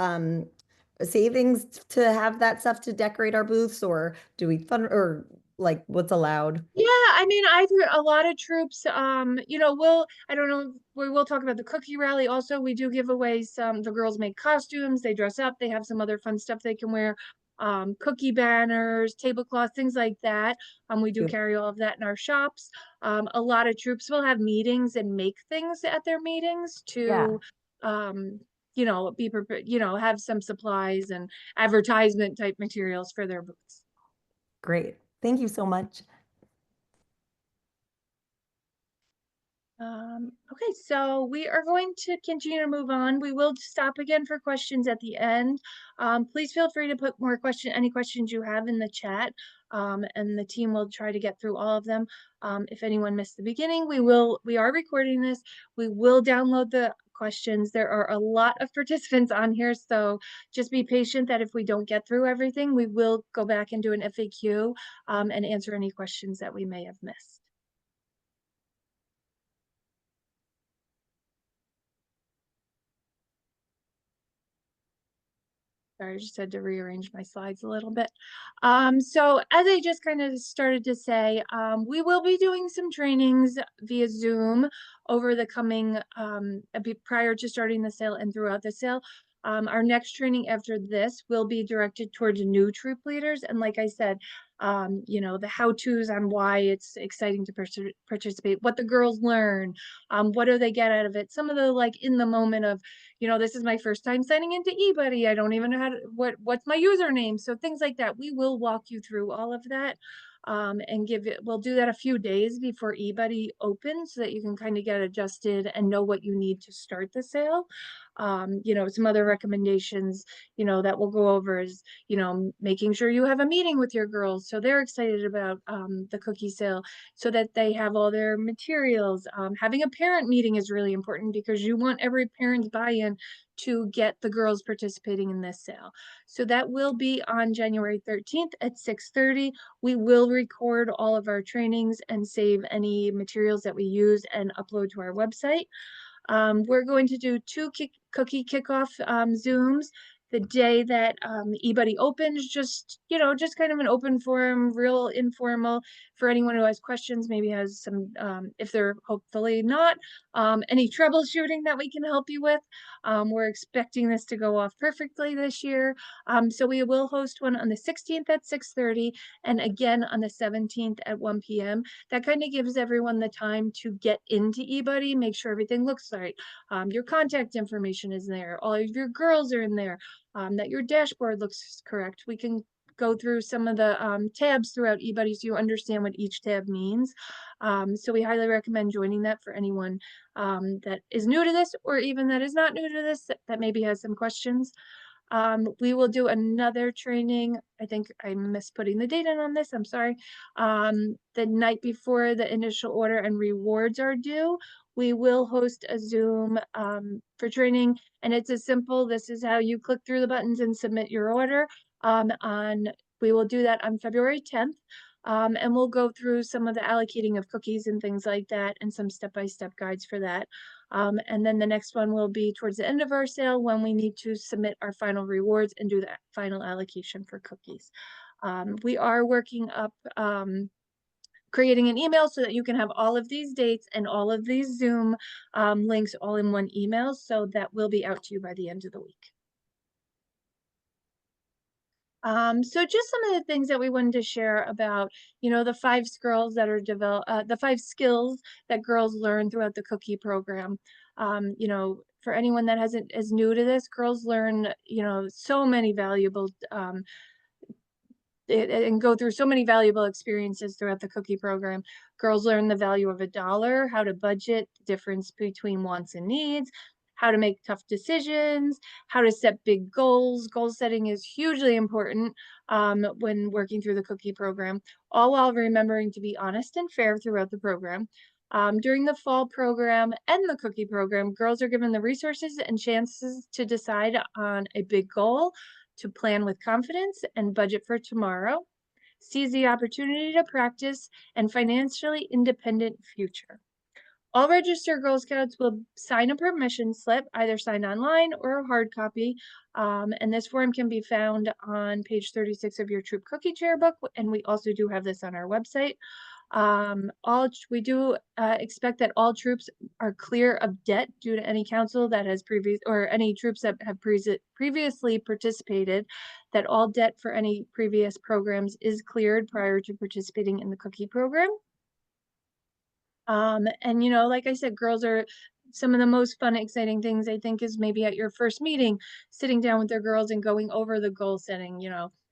savings to have that stuff to decorate our booths, or do we fund or like what's allowed? Yeah, I mean, I've heard a lot of troops, I don't know, we will talk about the cookie rally. Also, we do give away the girls make costumes, they dress up, they have some other fun stuff they can wear. Cookie banners, tablecloths, things like that. We do carry all of that in our shops. A lot of troops will have meetings and make things at their meetings to, be prepared, have some supplies and advertisement type materials for their booths. Great. Thank you so much. Okay, so we are going to continue to move on. We will stop again for questions at the end. Please feel free to put any questions you have in the chat, and the team will try to get through all of them. If anyone missed the beginning, we are recording this. We will download the questions. There are a lot of participants on here, so just be patient that if we don't get through everything, we will go back and do an FAQ, and answer any questions that we may have missed. Sorry, I just had to rearrange my slides a little bit. So as I just kind of started to say, we will be doing some trainings via Zoom over the coming, prior to starting the sale and throughout the sale. Our next training after this will be directed towards new troop leaders. And like I said, the how-tos on why it's exciting to participate, what the girls learn, what do they get out of it? Some of the like in the moment of, this is my first time signing into eBuddy. I don't even know what's my username. So things like that. We will walk you through all of that. And we'll do that a few days before eBuddy opens so that you can kind of get adjusted and know what you need to start the sale. Some other recommendations, that we'll go over is, making sure you have a meeting with your girls so they're excited about the cookie sale so that they have all their materials. Having a parent meeting is really important because you want every parent's buy-in to get the girls participating in this sale. So that will be on January 13th at 6:30. We will record all of our trainings and save any materials that we use and upload to our website. We're going to do two cookie kickoff Zooms the day that eBuddy opens, just kind of an open forum, real informal for anyone who has questions, maybe has some, if they're hopefully not, any troubleshooting that we can help you with. We're expecting this to go off perfectly this year. So we will host one on the 16th at 6:30 and again on the 17th at 1 p.m. That kind of gives everyone the time to get into eBuddy, make sure everything looks right. Your contact information is there. All of your girls are in there. that your dashboard looks correct. We can go through some of the tabs throughout eBuddy so you understand what each tab means. So we highly recommend joining that for anyone that is new to this, or even that is not new to this, that maybe has some questions. We will do another training. I think I missed putting the date in on this. I'm sorry. The night before the initial order and rewards are due, we will host a Zoom for training, and it's as simple. This is how you click through the buttons and submit your order. We will do that on February 10th. And we'll go through some of the allocating of cookies and things like that, and some step-by-step guides for that. And then the next one will be towards the end of our sale, when we need to submit our final rewards and do the final allocation for cookies. We are working up creating an email so that you can have all of these dates and all of these Zoom links all in one email. So that will be out to you by the end of the week. So just some of the things that we wanted to share about, the 5 skills that are the 5 skills that girls learn throughout the cookie program. For anyone that is new to this, girls learn, so many valuable and go through so many valuable experiences throughout the cookie program. Girls learn the value of $1, how to budget, the difference between wants and needs, how to make tough decisions, how to set big goals. Goal setting is hugely important when working through the cookie program, all while remembering to be honest and fair throughout the program. During the fall program and the cookie program, girls are given the resources and chances to decide on a big goal, to plan with confidence and budget for tomorrow, seize the opportunity to practice, and financially independent future. All registered Girl Scouts will sign a permission slip, either signed online or a hard copy. And this form can be found on page 36 of your Troop Cookie Chair book. And we also do have this on our website. We do expect that all troops are clear of debt due to any council that has any troops that have previously participated, that all debt for any previous programs is cleared prior to participating in the cookie program. And like I said, girls are some of the most fun, exciting things, I think, is maybe at your first meeting, sitting down with their girls and going over the goal setting,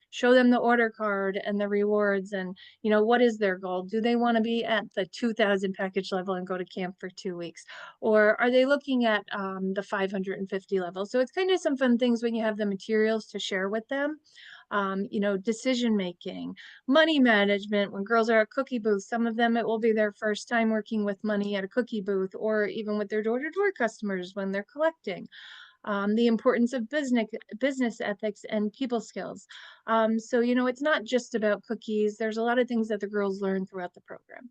show them the order card and the rewards, and what is their goal? Do they want to be at the 2,000 package level and go to camp for 2 weeks, or are they looking at the 550 level? So it's kind of some fun things when you have the materials to share with them. Decision making, money management. When girls are at cookie booths, some of them, it will be their first time working with money at a cookie booth, or even with their door-to-door customers when they're collecting. The importance of business ethics and people skills. So, it's not just about cookies. There's a lot of things that the girls learn throughout the program.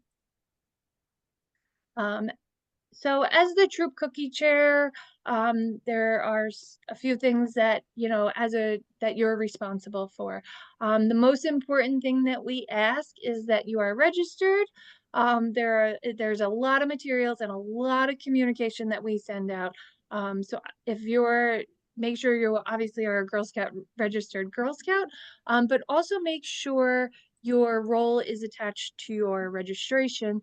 So as the Troop Cookie Chair, there are a few things that, that you're responsible for. The most important thing that we ask is that you are registered. There's a lot of materials and a lot of communication that we send out. So if make sure you obviously are a Girl Scout, registered Girl Scout, but also make sure your role is attached to your registration,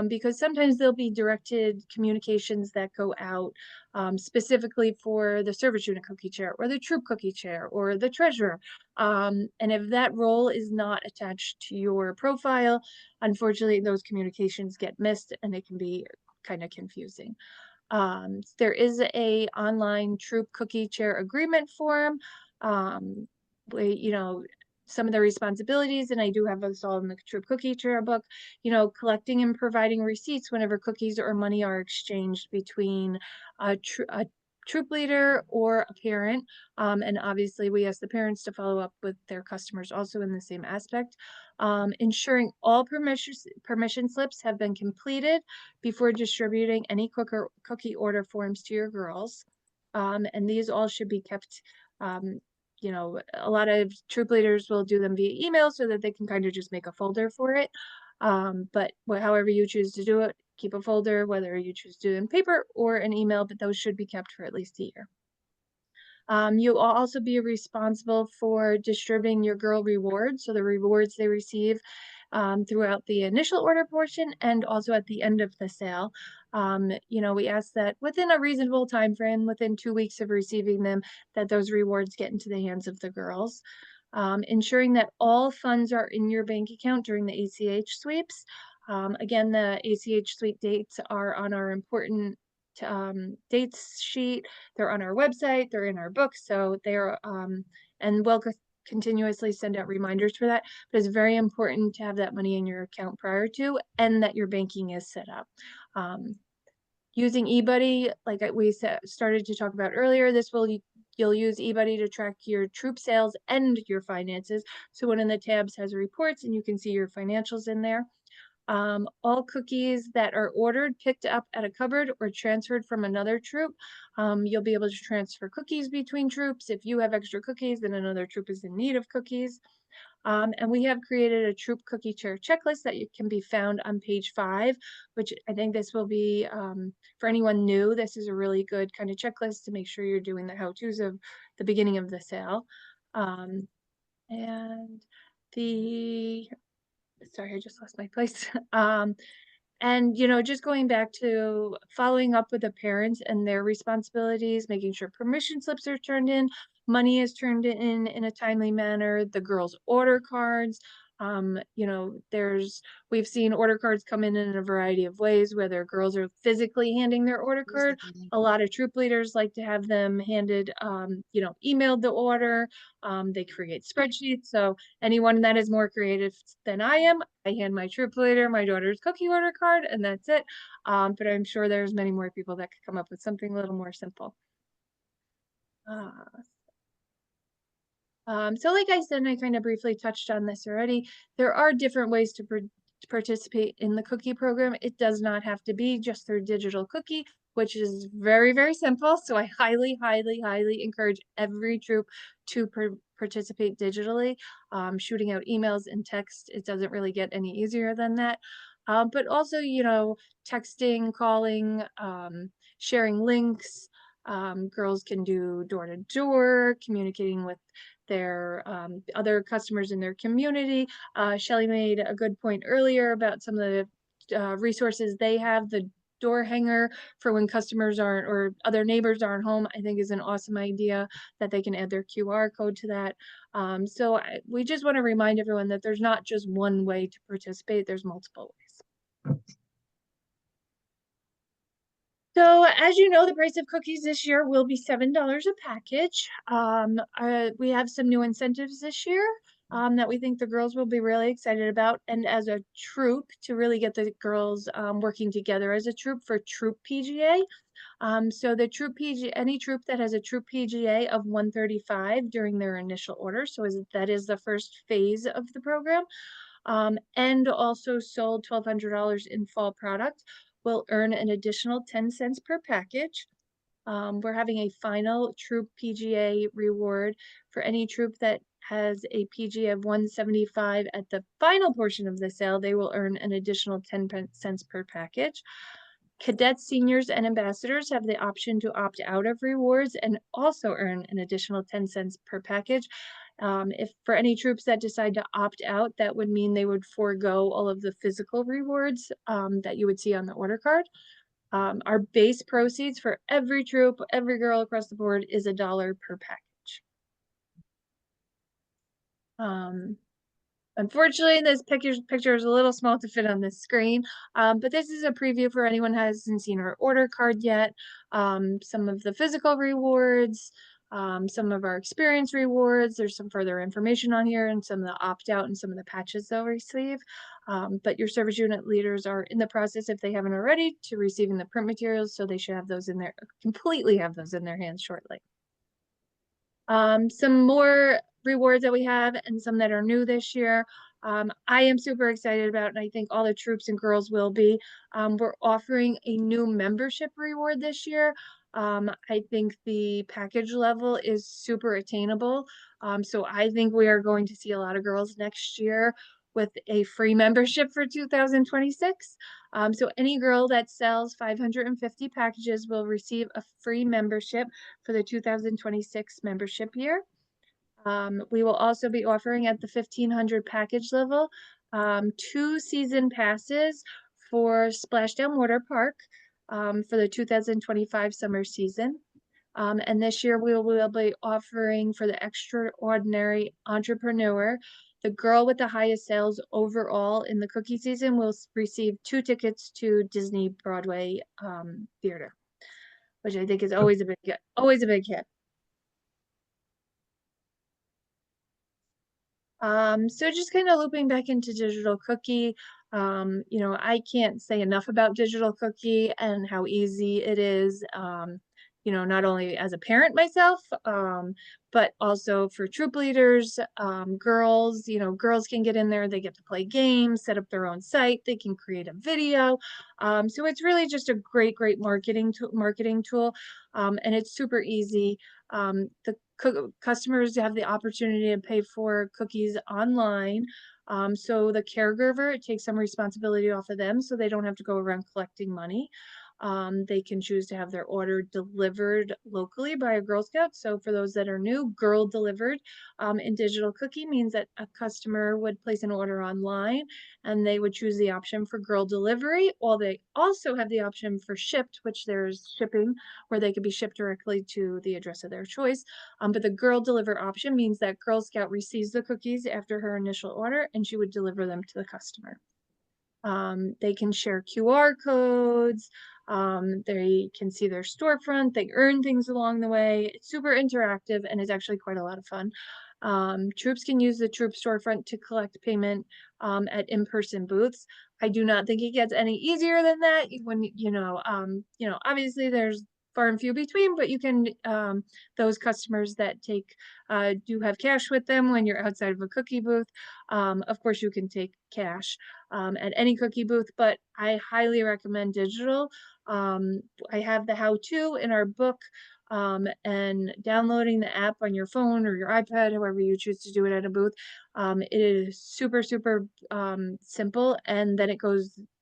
because sometimes there'll be directed communications that go out specifically for the Service Unit Cookie Chair, or the Troop Cookie Chair, or the Treasurer. And if that role is not attached to your profile, unfortunately, those communications get missed and it can be kind of confusing. There is a online Troop Cookie Chair agreement form. Some of the responsibilities, and I do have this all in the Troop Cookie Chair book, collecting and providing receipts whenever cookies or money are exchanged between a troop leader or a parent. And obviously we ask the parents to follow up with their customers also in the same aspect. Ensuring all permission slips have been completed before distributing any cookie order forms to your girls. And these all should be kept, a lot of troop leaders will do them via email so that they can kind of just make a folder for it. But however you choose to do it, keep a folder, whether you choose to do it in paper or an email, but those should be kept for at least a year. You will also be responsible for distributing your girl rewards. So the rewards they receive throughout the initial order portion and also at the end of the sale. You know, we ask that within a reasonable time frame, within 2 weeks of receiving them, that those rewards get into the hands of the girls. Ensuring that all funds are in your bank account during the ACH sweeps. Again, the ACH sweep dates are on our important dates sheet. They're on our website, they're in our books, so they're and we'll continuously send out reminders for that. But it's very important to have that money in your account prior to, and that your banking is set up. Using eBuddy, like we started to talk about earlier, you'll use eBuddy to track your troop sales and your finances. So one of the tabs has reports and you can see your financials in there. All cookies that are ordered, picked up at a cupboard, or transferred from another troop, you'll be able to transfer cookies between troops. If you have extra cookies, then another troop is in need of cookies. And we have created a troop cookie share checklist that can be found on page 5, which I think this will be, for anyone new, this is a really good kind of checklist to make sure you're doing the how-tos of the beginning of the sale. And sorry, I just lost my place. And, you know, just going back to following up with the parents and their responsibilities, making sure permission slips are turned in, money is turned in a timely manner, the girls' order cards. You know, we've seen order cards come in a variety of ways, whether girls are physically handing their order card. A lot of troop leaders like to have them handed, you know, emailed the order. They create spreadsheets. So anyone that is more creative than I am, I hand my troop leader my daughter's cookie order card, and that's it. But I'm sure there's many more people that could come up with something a little more simple. So like I said, and I kind of briefly touched on this already, there are different ways to participate in the cookie program. It does not have to be just through digital cookie, which is very, very simple. So I highly, highly, highly encourage every troop to participate digitally. Shooting out emails and text, it doesn't really get any easier than that. But also, you know, texting, calling, sharing links. Girls can do door-to-door, communicating with their other customers in their community. Shelly made a good point earlier about some of the resources they have. The door hanger for when customers aren't or other neighbors aren't home, I think is an awesome idea that they can add their QR code to that. So we just want to remind everyone that there's not just one way to participate, there's multiple ways. So as you know, the price of cookies this year will be $7 a package. We have some new incentives this year that we think the girls will be really excited about. And as a troop, to really get the girls working together as a troop for Troop PGA. So the Troop PGA, any troop that has a Troop PGA of 135 during their initial order, so that is the first phase of the program, and also sold $1,200 in fall product, will earn an additional 10 cents per package. We're having a final troop PGA reward for any troop that has a PGA of 175 at the final portion of the sale. They will earn an additional 10 cents per package. Cadets, seniors, and ambassadors have the option to opt out of rewards and also earn an additional 10 cents per package. If for any troops that decide to opt out, that would mean they would forego all of the physical rewards that you would see on the order card. Our base proceeds for every troop, every girl across the board is $1 per package. Unfortunately, this picture is a little small to fit on this screen, but this is a preview for anyone who hasn't seen our order card yet. Some of the physical rewards, some of our experience rewards. There's some further information on here and some of the opt-out and some of the patches they'll receive. But your service unit leaders are in the process, if they haven't already, to receiving the print materials, so they should have those in their, completely have those in their hands shortly. Some more rewards that we have and some that are new this year. I am super excited about, and I think all the troops and girls will be. We're offering a new membership reward this year. I think the package level is super attainable. So I think we are going to see a lot of girls next year with a free membership for 2026. So any girl that sells 550 packages will receive a free membership for the 2026 membership year. We will also be offering at the 1500 package level 2 season passes for Splashdown Water Park for the 2025 summer season. And this year we will be offering for the extraordinary entrepreneur, the girl with the highest sales overall in the cookie season will receive 2 tickets to Disney Broadway Theater, which I think is always a big hit. So just kind of looping back into Digital Cookie, you know, I can't say enough about Digital Cookie and how easy it is, you know, not only as a parent myself, but also for troop leaders, girls, you know, girls can get in there, they get to play games, set up their own site, they can create a video. So it's really just a great marketing tool, and it's super easy. The customers have the opportunity to pay for cookies online. So the caregiver, it takes some responsibility off of them so they don't have to go around collecting money. They can choose to have their order delivered locally by a Girl Scout. So for those that are new, Girl Delivered in Digital Cookie means that a customer would place an order online and they would choose the option for Girl Delivery, or they also have the option for Shipped, which there's shipping where they could be shipped directly to the address of their choice. But the Girl Deliver option means that Girl Scout receives the cookies after her initial order and she would deliver them to the customer. They can share QR codes. They can see their storefront. They earn things along the way. It's super interactive and it's actually quite a lot of fun. Troops can use the Troop storefront to collect payment at in-person booths. I do not think it gets any easier than that. When you know, obviously there's far and few between, but you can those customers that do have cash with them when you're outside of a cookie booth. Of course, you can take cash at any cookie booth, but I highly recommend digital. I have the how-to in our book, and downloading the app on your phone or your iPad, however you choose to do it at a booth. It is super simple, and then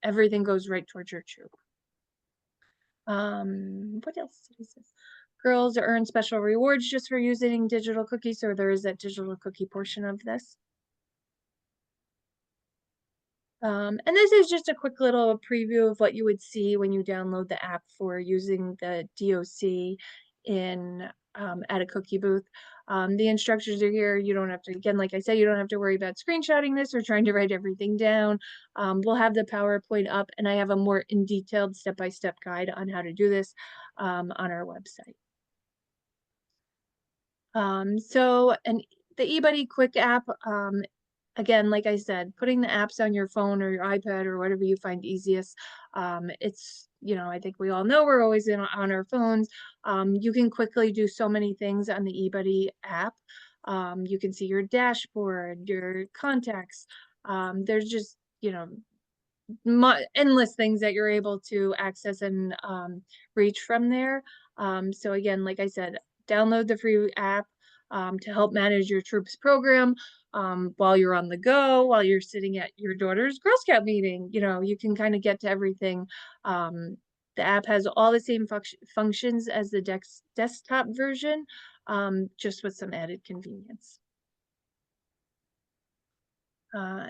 everything goes right towards your troop. What else is this? Girls earn special rewards just for using Digital Cookie, so there is that Digital Cookie portion of this. And this is just a quick little preview of what you would see when you download the app for using the DOC in at a cookie booth. The instructions are here. You don't have to, again, like I said, you don't have to worry about screenshotting this or trying to write everything down. We'll have the PowerPoint up, and I have a more detailed step-by-step guide on how to do this on our website. The eBuddy Quick app, again, like I said, putting the apps on your phone or your iPad or whatever you find easiest. It's, you know, I think we all know we're always on our phones. You can quickly do so many things on the eBuddy app. You can see your dashboard, your contacts. There's just, you know, endless things that you're able to access and reach from there. So again, like I said, download the free app to help manage your troops program while you're on the go, while you're sitting at your daughter's Girl Scout meeting. You know, you can kind of get to everything. The app has all the same functions as the desktop version, just with some added convenience.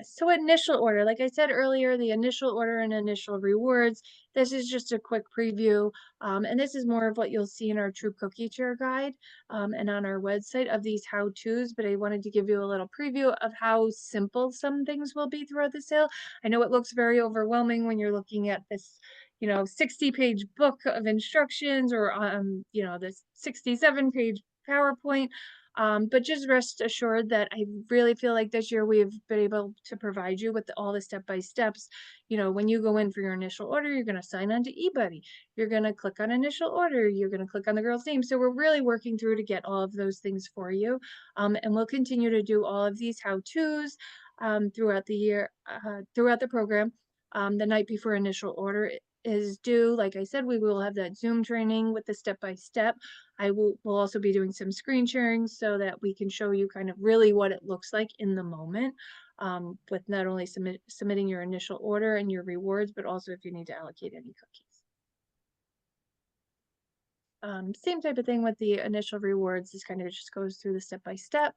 So initial order, like I said earlier, the initial order and initial rewards, this is just a quick preview. And this is more of what you'll see in our Troop Cookie Chair guide and on our website of these how-tos, but I wanted to give you a little preview of how simple some things will be throughout the sale. I know it looks very overwhelming when you're looking at this, you know, 60-page book of instructions or, you know, this 67-page PowerPoint. But just rest assured that I really feel like this year we've been able to provide you with all the step-by-steps. You know, when you go in for your initial order, you're going to sign on to eBuddy. You're going to click on initial order. You're going to click on the girl's name. So we're really working through to get all of those things for you. And we'll continue to do all of these how-tos throughout the year, throughout the program. The night before initial order is due, like I said, we will have that Zoom training with the step-by-step. We'll also be doing some screen sharing so that we can show you kind of really what it looks like in the moment, with not only submitting your initial order and your rewards, but also if you need to allocate any cookies. Same type of thing with the initial rewards. This kind of just goes through the step-by-step.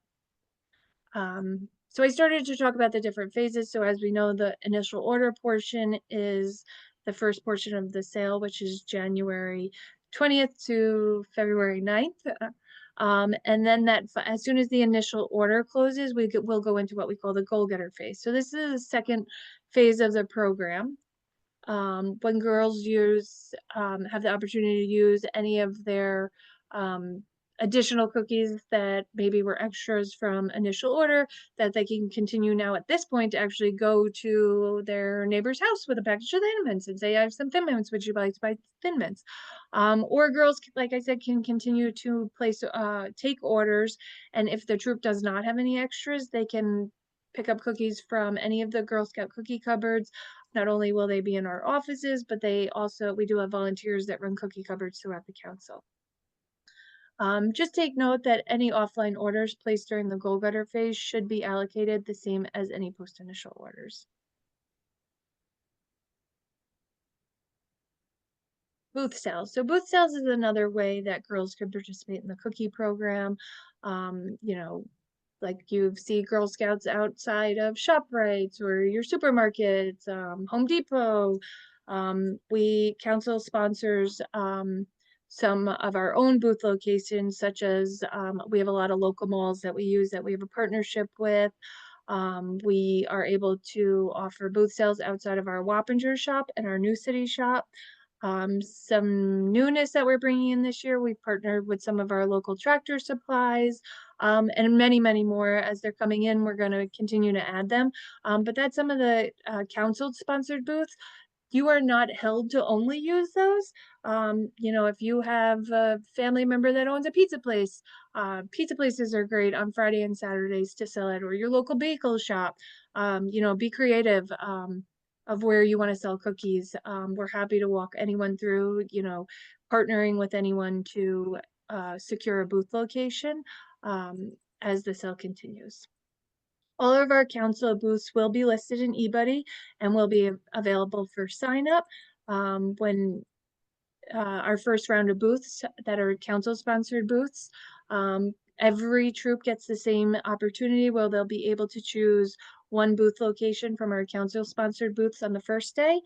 So I started to talk about the different phases. So as we know, the initial order portion is the first portion of the sale, which is January 20th to February 9th. And then as soon as the initial order closes, we'll go into what we call the goal getter phase. So this is the second phase of the program. When girls have the opportunity to use any of their additional cookies that maybe were extras from initial order, that they can continue now at this point to actually go to their neighbor's house with a package of Thin Mints and say, I have some Thin Mints, would you like to buy Thin Mints? Or girls, like I said, can continue to take orders, and if the troop does not have any extras, they can pick up cookies from any of the Girl Scout cookie cupboards. Not only will they be in our offices, but we do have volunteers that run cookie cupboards throughout the council. Just take note that any offline orders placed during the goal getter phase should be allocated the same as any post-initial orders. Booth sales. So booth sales is another way that girls can participate in the cookie program. You know, like you see Girl Scouts outside of ShopRite or your supermarkets, Home Depot. Council sponsors some of our own booth locations, such as we have a lot of local malls that we use that we have a partnership with. We are able to offer booth sales outside of our Wappinger shop and our New City shop. Some newness that we're bringing in this year, we've partnered with some of our local Tractor Supplies, and many, many more. As they're coming in, we're going to continue to add them. But that's some of the council sponsored booths. You are not held to only use those. You know, if you have a family member that owns a pizza place, pizza places are great on Friday and Saturdays to sell it, or your local bagel shop. You know, be creative of where you want to sell cookies. We're happy to walk anyone through, you know, partnering with anyone to secure a booth location as the sale continues. All of our council booths will be listed in eBuddy and will be available for sign up when our first round of booths that are council sponsored booths. Every troop gets the same opportunity where they'll be able to choose one booth location from our council sponsored booths on the first day.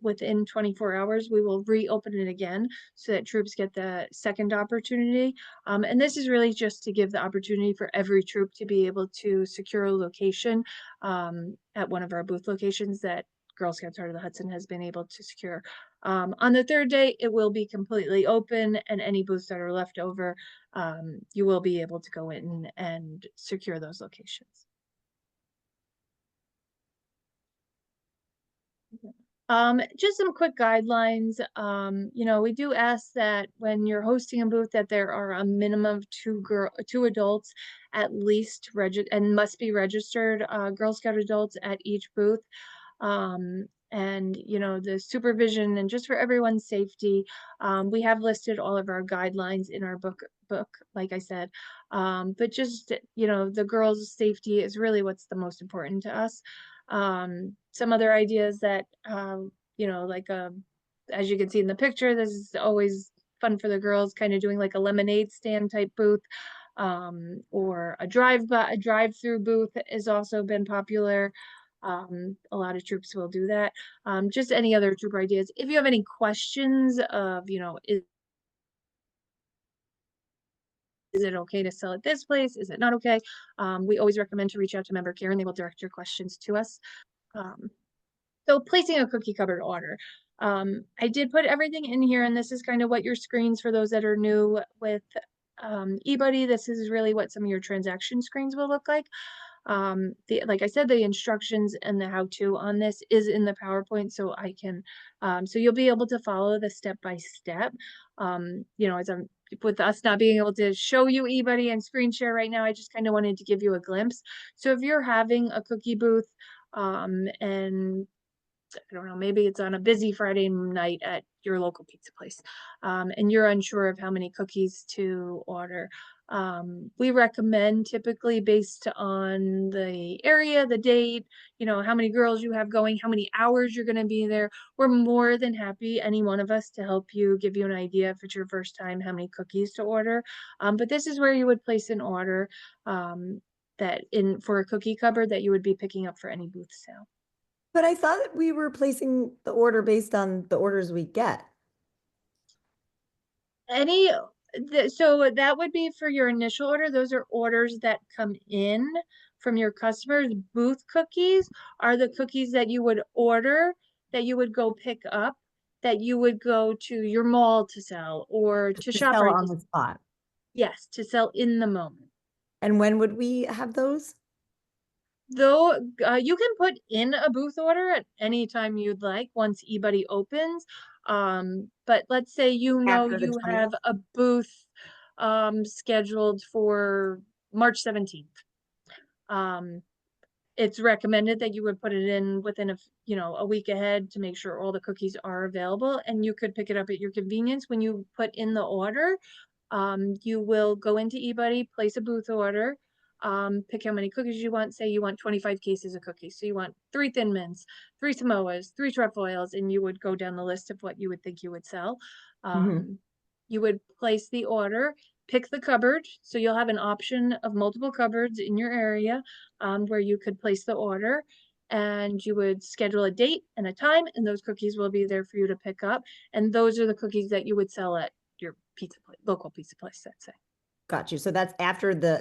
Within 24 hours, we will reopen it again so that troops get the second opportunity. And this is really just to give the opportunity for every troop to be able to secure a location at one of our booth locations that Girl Scouts Heart of the Hudson has been able to secure. On the third day, it will be completely open, and any booths that are left over, you will be able to go in and secure those locations. Just some quick guidelines. You know, we do ask that when you're hosting a booth that there are a minimum of two adults at least and must be registered Girl Scout adults at each booth. And you know, the supervision and just for everyone's safety, we have listed all of our guidelines in our book, like I said. But just, you know, the girls' safety is really what's the most important to us. Some other ideas that, you know, like as you can see in the picture, this is always fun for the girls, kind of doing like a lemonade stand type booth, or a drive-through booth has also been popular. A lot of troops will do that. Just any other troop ideas. If you have any questions of, you know, is it okay to sell at this place? Is it not okay? We always recommend to reach out to member care and they will direct your questions to us. So placing a cookie cupboard order. I did put everything in here, and this is kind of what your screens for those that are new with eBuddy. This is really what some of your transaction screens will look like. Like I said, the instructions and the how-to on this is in the PowerPoint, so I can, so you'll be able to follow the step-by-step. You know, with us not being able to show you eBuddy and screen share right now, I just kind of wanted to give you a glimpse. So if you're having a cookie booth, and I don't know, maybe it's on a busy Friday night at your local pizza place, and you're unsure of how many cookies to order. We recommend, typically based on the area, the date, you know, how many girls you have going, how many hours you're going to be there. We're more than happy, any one of us, to help you, give you an idea if it's your first time, how many cookies to order. But this is where you would place an order. that in for a cookie cupboard that you would be picking up for any booth sale. But I thought that we were placing the order based on the orders we get. So that would be for your initial order. Those are orders that come in from your customers. Booth cookies are the cookies that you would order, that you would go pick up, that you would go to your mall to sell or to To sell ShopRite. on the spot. Yes, to sell in the moment. And when would we have those? Though you can put in a booth order at any time you'd like once eBuddy opens. But let's say After the you 20th? have a booth scheduled for March 17th. It's recommended that you would put it in within a week ahead to make sure all the cookies are available, and you could pick it up at your convenience. When you put in the order, you will go into eBuddy, place a booth order, pick how many cookies you want. Say you want 25 cases of cookies. So you want 3 Thin Mints, 3 Samoas, 3 trefoils, and you would go down the list of what you would think you would sell. You would place the order, pick the cupboard. So you'll have an option of multiple cupboards in your area where you could place the order, and you would schedule a date and a time, and those cookies will be there for you to pick up. And those are the cookies that you would sell at your pizza place, local pizza place, let's say. Got you. So that's after the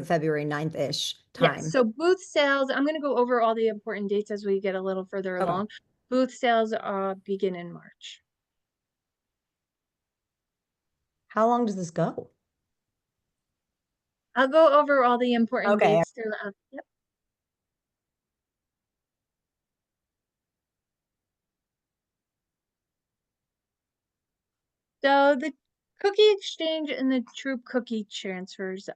February 9th-ish time. Yes, so booth sales, I'm going to go over all the important dates as we get a little further Okay. along. Booth sales begin in March. How long does this go? I'll go over all the important Okay. dates throughout. Yep. So the cookie exchange and the Troop cookie transfers.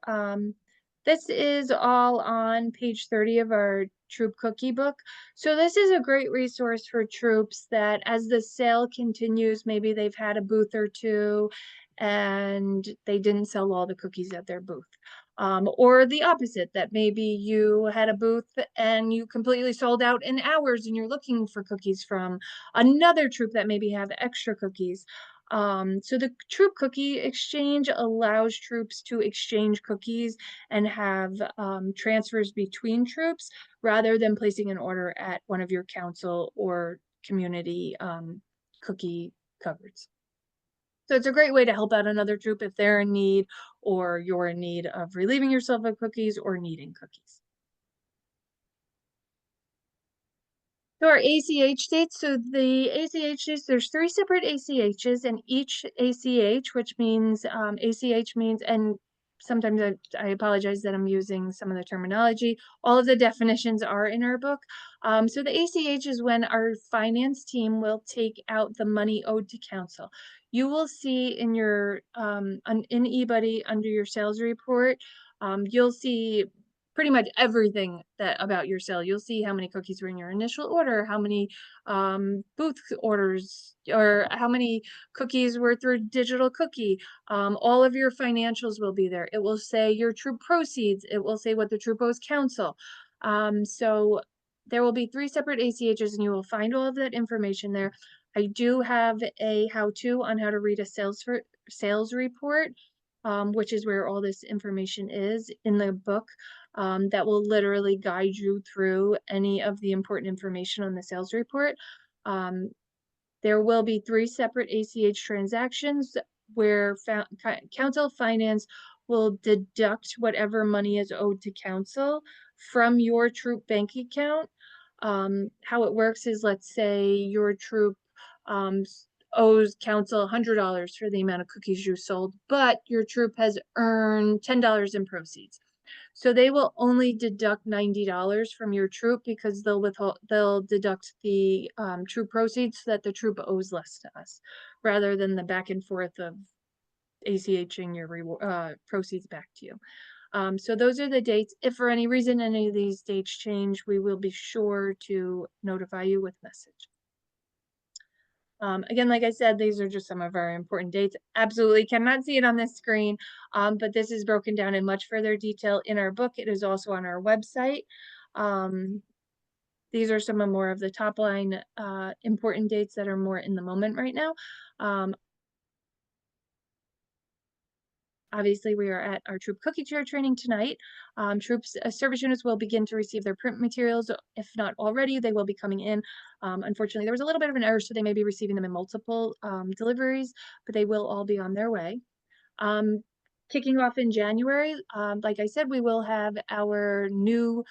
This is all on page 30 of our Troop cookie book. So this is a great resource for troops that as the sale continues, maybe they've had a booth or two and they didn't sell all the cookies at their booth. Or the opposite, that maybe you had a booth and you completely sold out in hours and you're looking for cookies from another troop that maybe have extra cookies. So the Troop Cookie Exchange allows troops to exchange cookies and have transfers between troops rather than placing an order at one of your council or community cookie cupboards. So it's a great way to help out another troop if they're in need or you're in need of relieving yourself of cookies or needing cookies. So our ACH dates, so the ACH dates, there's 3 separate ACHs, and each ACH, which means, ACH means, and sometimes I apologize that I'm using some of the terminology, all of the definitions are in our book. So the ACH is when our finance team will take out the money owed to council. You will see in your, in eBuddy under your sales report, you'll see pretty much everything about your sale. You'll see how many cookies were in your initial order, how many booth orders, or how many cookies were through digital cookie. All of your financials will be there. It will say your troop proceeds. It will say what the troop owes council. So there will be 3 separate ACHs and you will find all of that information there. I do have a how-to on how to read a sales report, which is where all this information is in the book. That will literally guide you through any of the important information on the sales report. There will be 3 separate ACH transactions where council finance will deduct whatever money is owed to council from your troop bank account. How it works is, let's say your troop owes council $100 for the amount of cookies you sold, but your troop has earned $10 in proceeds. So they will only deduct $90 from your troop because they'll deduct the troop proceeds so that the troop owes less to us, rather than the back and forth of ACHing your proceeds back to you. So those are the dates. If for any reason any of these dates change, we will be sure to notify you with message. Again, like I said, these are just some of our important dates. Absolutely cannot see it on this screen, but this is broken down in much further detail in our book. It is also on our website. These are some of more of the top line important dates that are more in the moment right now. obviously we are at our troop cookie chair training tonight. Troops service units will begin to receive their print materials. If not already, they will be coming in. Unfortunately, there was a little bit of an error, so they may be receiving them in multiple deliveries, but they will all be on their way. Kicking off in January, like I said, we will have our new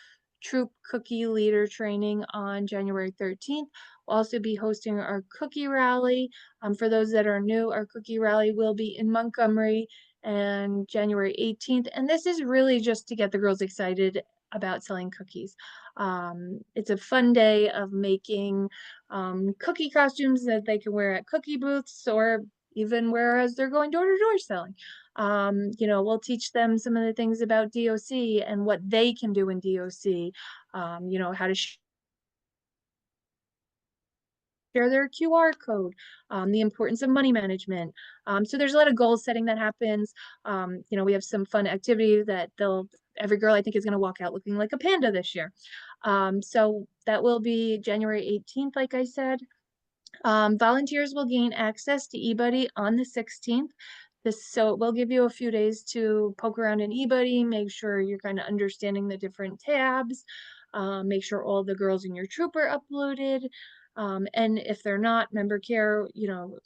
troop cookie leader training on January 13th. We'll also be hosting our cookie rally. For those that are new, our cookie rally will be in Montgomery and January 18th. And this is really just to get the girls excited about selling cookies. It's a fun day of making cookie costumes that they can wear at cookie booths or even whereas they're going door to door selling. You know, we'll teach them some of the things about DOC and what they can do in DOC, you know, how to share their QR code, the importance of money management. So there's a lot of goal setting that happens. You know, we have some fun activities that every girl I think is going to walk out looking like a panda this year. So that will be January 18th, like I said. Volunteers will gain access to eBuddy on the 16th. So it will give you a few days to poke around in eBuddy, make sure you're kind of understanding the different tabs, make sure all the girls in your troop are uploaded. And if they're not, member care, you know,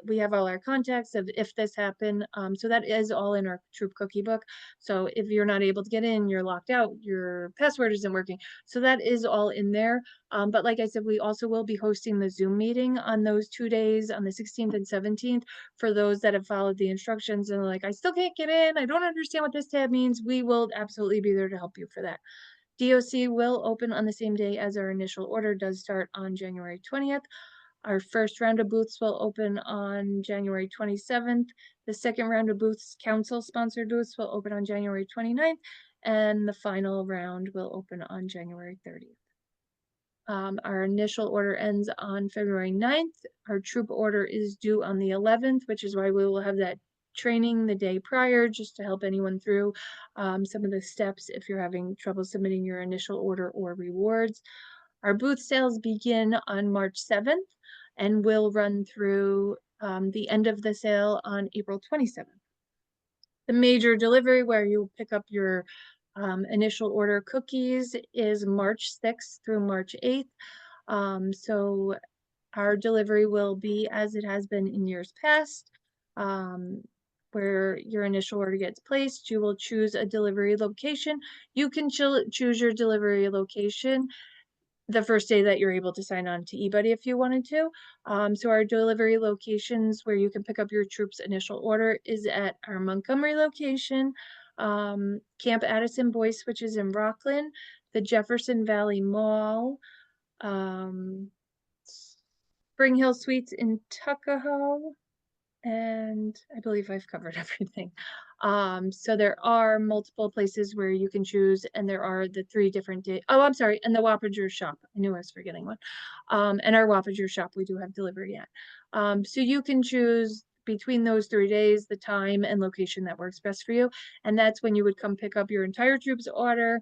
we have all our contacts of if this happened. So that is all in our troop cookie book. So if you're not able to get in, you're locked out, your password isn't working. So that is all in there. But like I said, we also will be hosting the Zoom meeting on those 2 days on the 16th and 17th for those that have followed the instructions and are like, I still can't get in. I don't understand what this tab means. We will absolutely be there to help you for that. DOC will open on the same day as our initial order does start on January 20th. Our first round of booths will open on January 27th. The second round of booths, council-sponsored booths, will open on January 29th, and the final round will open on January 30th. Our initial order ends on February 9th. Our troop order is due on the 11th, which is why we will have that training the day prior just to help anyone through some of the steps if you're having trouble submitting your initial order or rewards. Our booth sales begin on March 7th and will run through the end of the sale on April 27th. The major delivery where you pick up your initial order cookies is March 6th through March 8th. So our delivery will be as it has been in years past. Where your initial order gets placed, you will choose a delivery location. You can choose your delivery location the first day that you're able to sign on to eBuddy if you wanted to. So our delivery locations where you can pick up your troops initial order is at our Montgomery location, Camp Addison Boyce, which is in Rockland, the Jefferson Valley Mall, Spring Hill Suites in Tuckahoe, and I believe I've covered everything. So there are multiple places where you can choose, and there are the 3 different days. Oh, I'm sorry, and the Wappinger shop. I knew I was forgetting one. And our Wappinger shop, we do have delivery at. So you can choose between those 3 days, the time and location that works best for you. And that's when you would come pick up your entire troops order.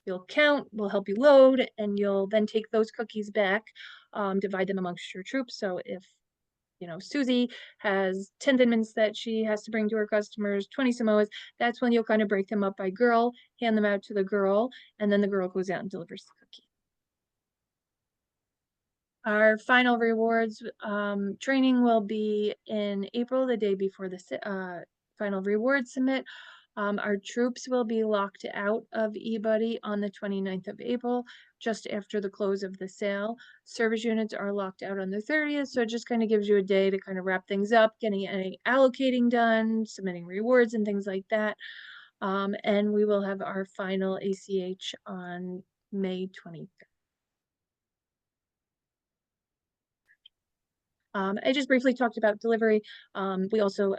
You'll count, we'll help you load, and you'll then take those cookies back, divide them amongst your troops. So if, you know, Susie has 10 Thin Mints that she has to bring to her customers, 20 Samoas, that's when you'll kind of break them up by girl, hand them out to the girl, and then the girl goes out and delivers the cookie. Our final rewards training will be in April, the day before the final reward submit. Our troops will be locked out of eBuddy on the 29th of April, just after the close of the sale. Service units are locked out on the 30th, so it just kind of gives you a day to kind of wrap things up, getting any allocating done, submitting rewards and things like that. And we will have our final ACH on May 23rd. I just briefly talked about delivery. We also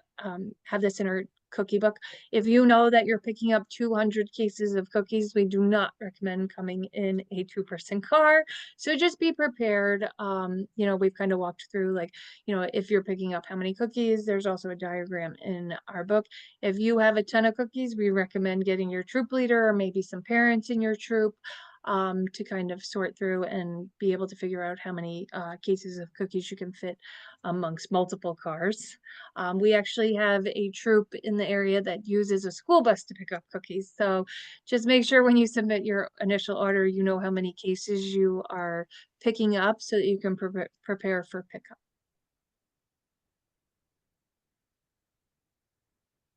have this in our cookie book. If you know that you're picking up 200 cases of cookies, we do not recommend coming in a 2-person car. So just be prepared. You know, we've kind of walked through, like, you know, if you're picking up how many cookies, there's also a diagram in our book. If you have a ton of cookies, we recommend getting your troop leader or maybe some parents in your troop. to kind of sort through and be able to figure out how many cases of cookies you can fit amongst multiple cars. We actually have a troop in the area that uses a school bus to pick up cookies. So just make sure when you submit your initial order, you know how many cases you are picking up so that you can prepare for pickup.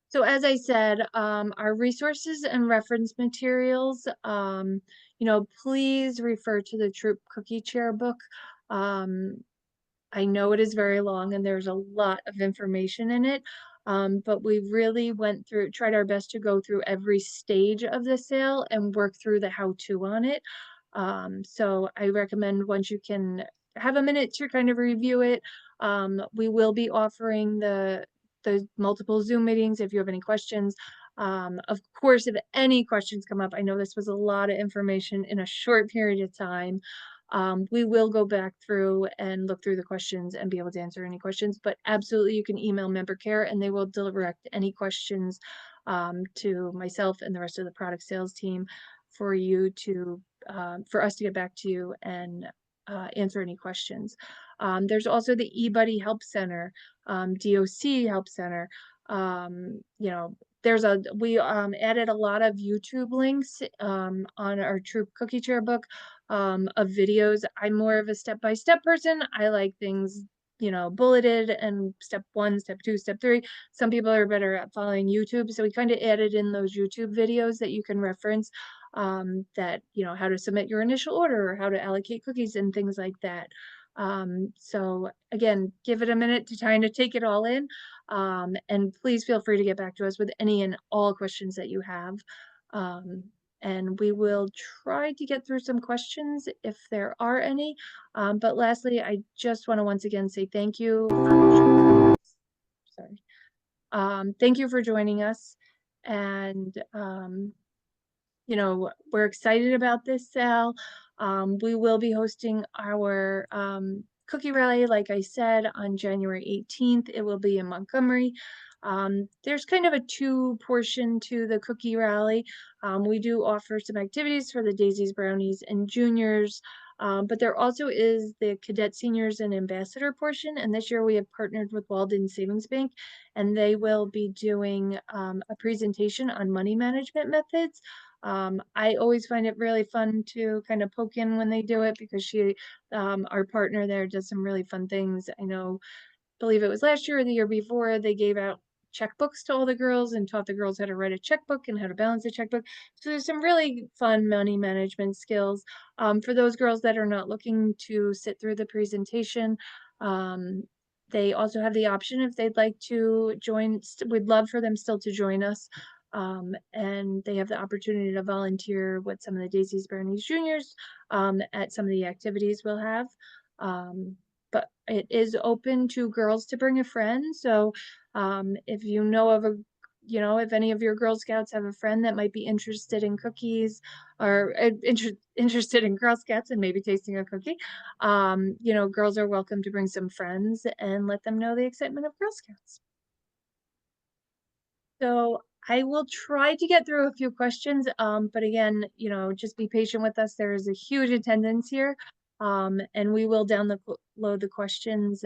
So as I said, our resources and reference materials, please refer to the Troop Cookie Chair book. I know it is very long and there's a lot of information in it, but we really tried our best to go through every stage of the sale and work through the how-to on it. So I recommend once you can have a minute to kind of review it. We will be offering the multiple Zoom meetings if you have any questions. Of course, if any questions come up, I know this was a lot of information in a short period of time. We will go back through and look through the questions and be able to answer any questions, but absolutely you can email member care and they will direct any questions to myself and the rest of the product sales team for you to for us to get back to you and answer any questions. There's also the eBuddy Help Center, DOC Help Center. We added a lot of YouTube links on our Troop Cookie Chair book of videos. I'm more of a step-by-step person. I like things, bulleted and step 1, step 2, step 3. Some people are better at following YouTube. So we kind of added in those YouTube videos that you can reference that, how to submit your initial order or how to allocate cookies and things like that. So again, give it a minute to kind of take it all in. And please feel free to get back to us with any and all questions that you have. And we will try to get through some questions if there are any. But lastly, I just want to once again say thank you. Thank you for joining us. And, we're excited about this sale. We will be hosting our cookie rally, like I said, on January 18th. It will be in Montgomery. There's kind of a 2-portion to the cookie rally. We do offer some activities for the Daisies, Brownies, and Juniors, but there also is the Cadet Seniors and Ambassador portion. And this year we have partnered with Walden Savings Bank, and they will be doing a presentation on money management methods. I always find it really fun to kind of poke in when they do it because our partner there does some really fun things. Believe it was last year or the year before, they gave out checkbooks to all the girls and taught the girls how to write a checkbook and how to balance a checkbook. So there's some really fun money management skills. For those girls that are not looking to sit through the presentation, they also have the option if they'd like to join. We'd love for them still to join us. And they have the opportunity to volunteer with some of the Daisies, Brownies, Juniors at some of the activities we'll have. But it is open to girls to bring a friend. So if you know of if any of your Girl Scouts have a friend that might be interested in cookies or interested in Girl Scouts and maybe tasting a cookie, girls are welcome to bring some friends and let them know the excitement of Girl Scouts. So I will try to get through a few questions, but again, just be patient with us. There is a huge attendance here, and we will download the questions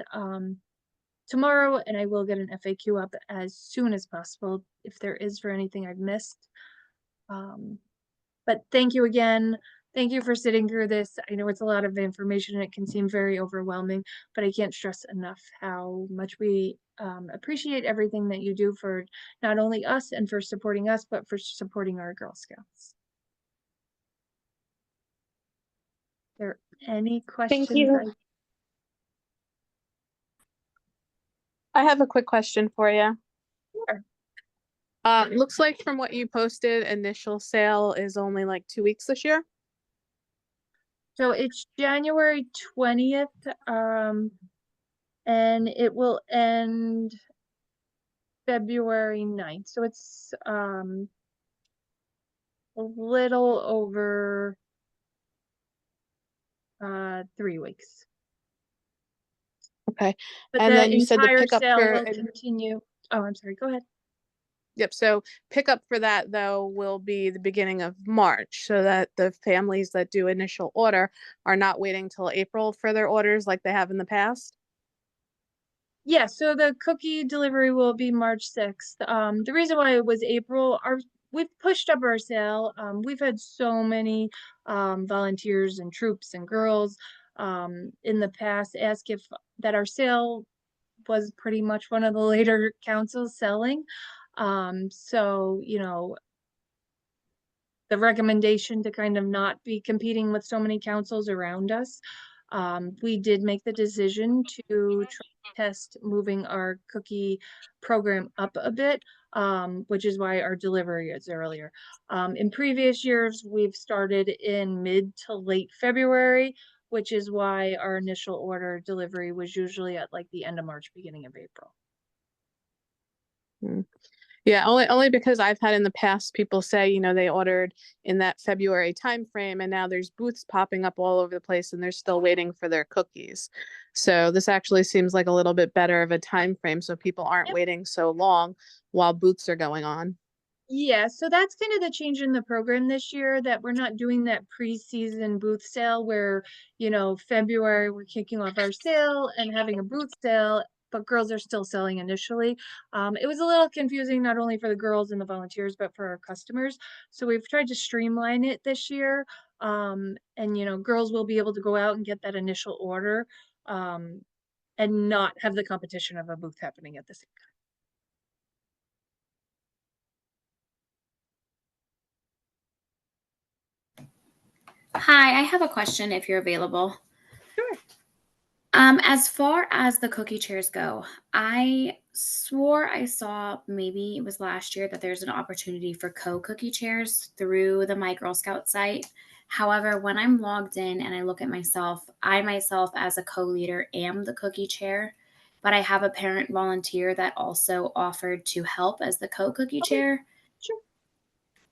tomorrow, and I will get an FAQ up as soon as possible if there is for anything I've missed. But thank you again. Thank you for sitting through this. I know it's a lot of information and it can seem very overwhelming, but I can't stress enough how much we appreciate everything that you do for not only us and for supporting us, but for supporting our Girl Scouts. Are there any questions? Thank you. I have a quick question for you. Sure. Looks like from what you posted, initial sale is only like 2 weeks this year. So it's January 20th, and it will end February 9th. So it's a little over 3 weeks. Okay. But And the then you said the entire pickup sale here will continue. Oh, I'm sorry. Go ahead. Yep. So pickup for that though will be the beginning of March, so that the families that do initial order are not waiting till April for their orders like they have in the past. Yeah, so the cookie delivery will be March 6th. The reason why it was April, we've pushed up our sale. We've had so many volunteers and troops and girls in the past ask if that our sale was pretty much one of the later councils selling. So, you know, the recommendation to kind of not be competing with so many councils around us. We did make the decision to test moving our cookie program up a bit, which is why our delivery is earlier. In previous years, we've started in mid to late February, which is why our initial order delivery was usually at like the end of March, beginning of April. Yeah, only because I've had in the past people say, you know, they ordered in that February timeframe and now there's booths popping up all over the place and they're still waiting for their cookies. So this actually seems like a little bit better of a time frame so people aren't waiting so long while booths are going on. Yeah, so that's kind of the change in the program this year, that we're not doing that pre-season booth sale where, you know, February we're kicking off our sale and having a booth sale, but girls are still selling initially. It was a little confusing, not only for the girls and the volunteers, but for our customers. So we've tried to streamline it this year. And, you know, girls will be able to go out and get that initial order and not have the competition of a booth happening at the same time. Hi, I have a question if you're available. Sure. As far as the cookie chairs go, I swore I saw, maybe it was last year, that there's an opportunity for cookie chairs through the My Girl Scout site. However, when I'm logged in and I look at myself, I myself as a co-leader am the cookie chair, but I have a parent volunteer that also offered to help as the cookie chair. Sure.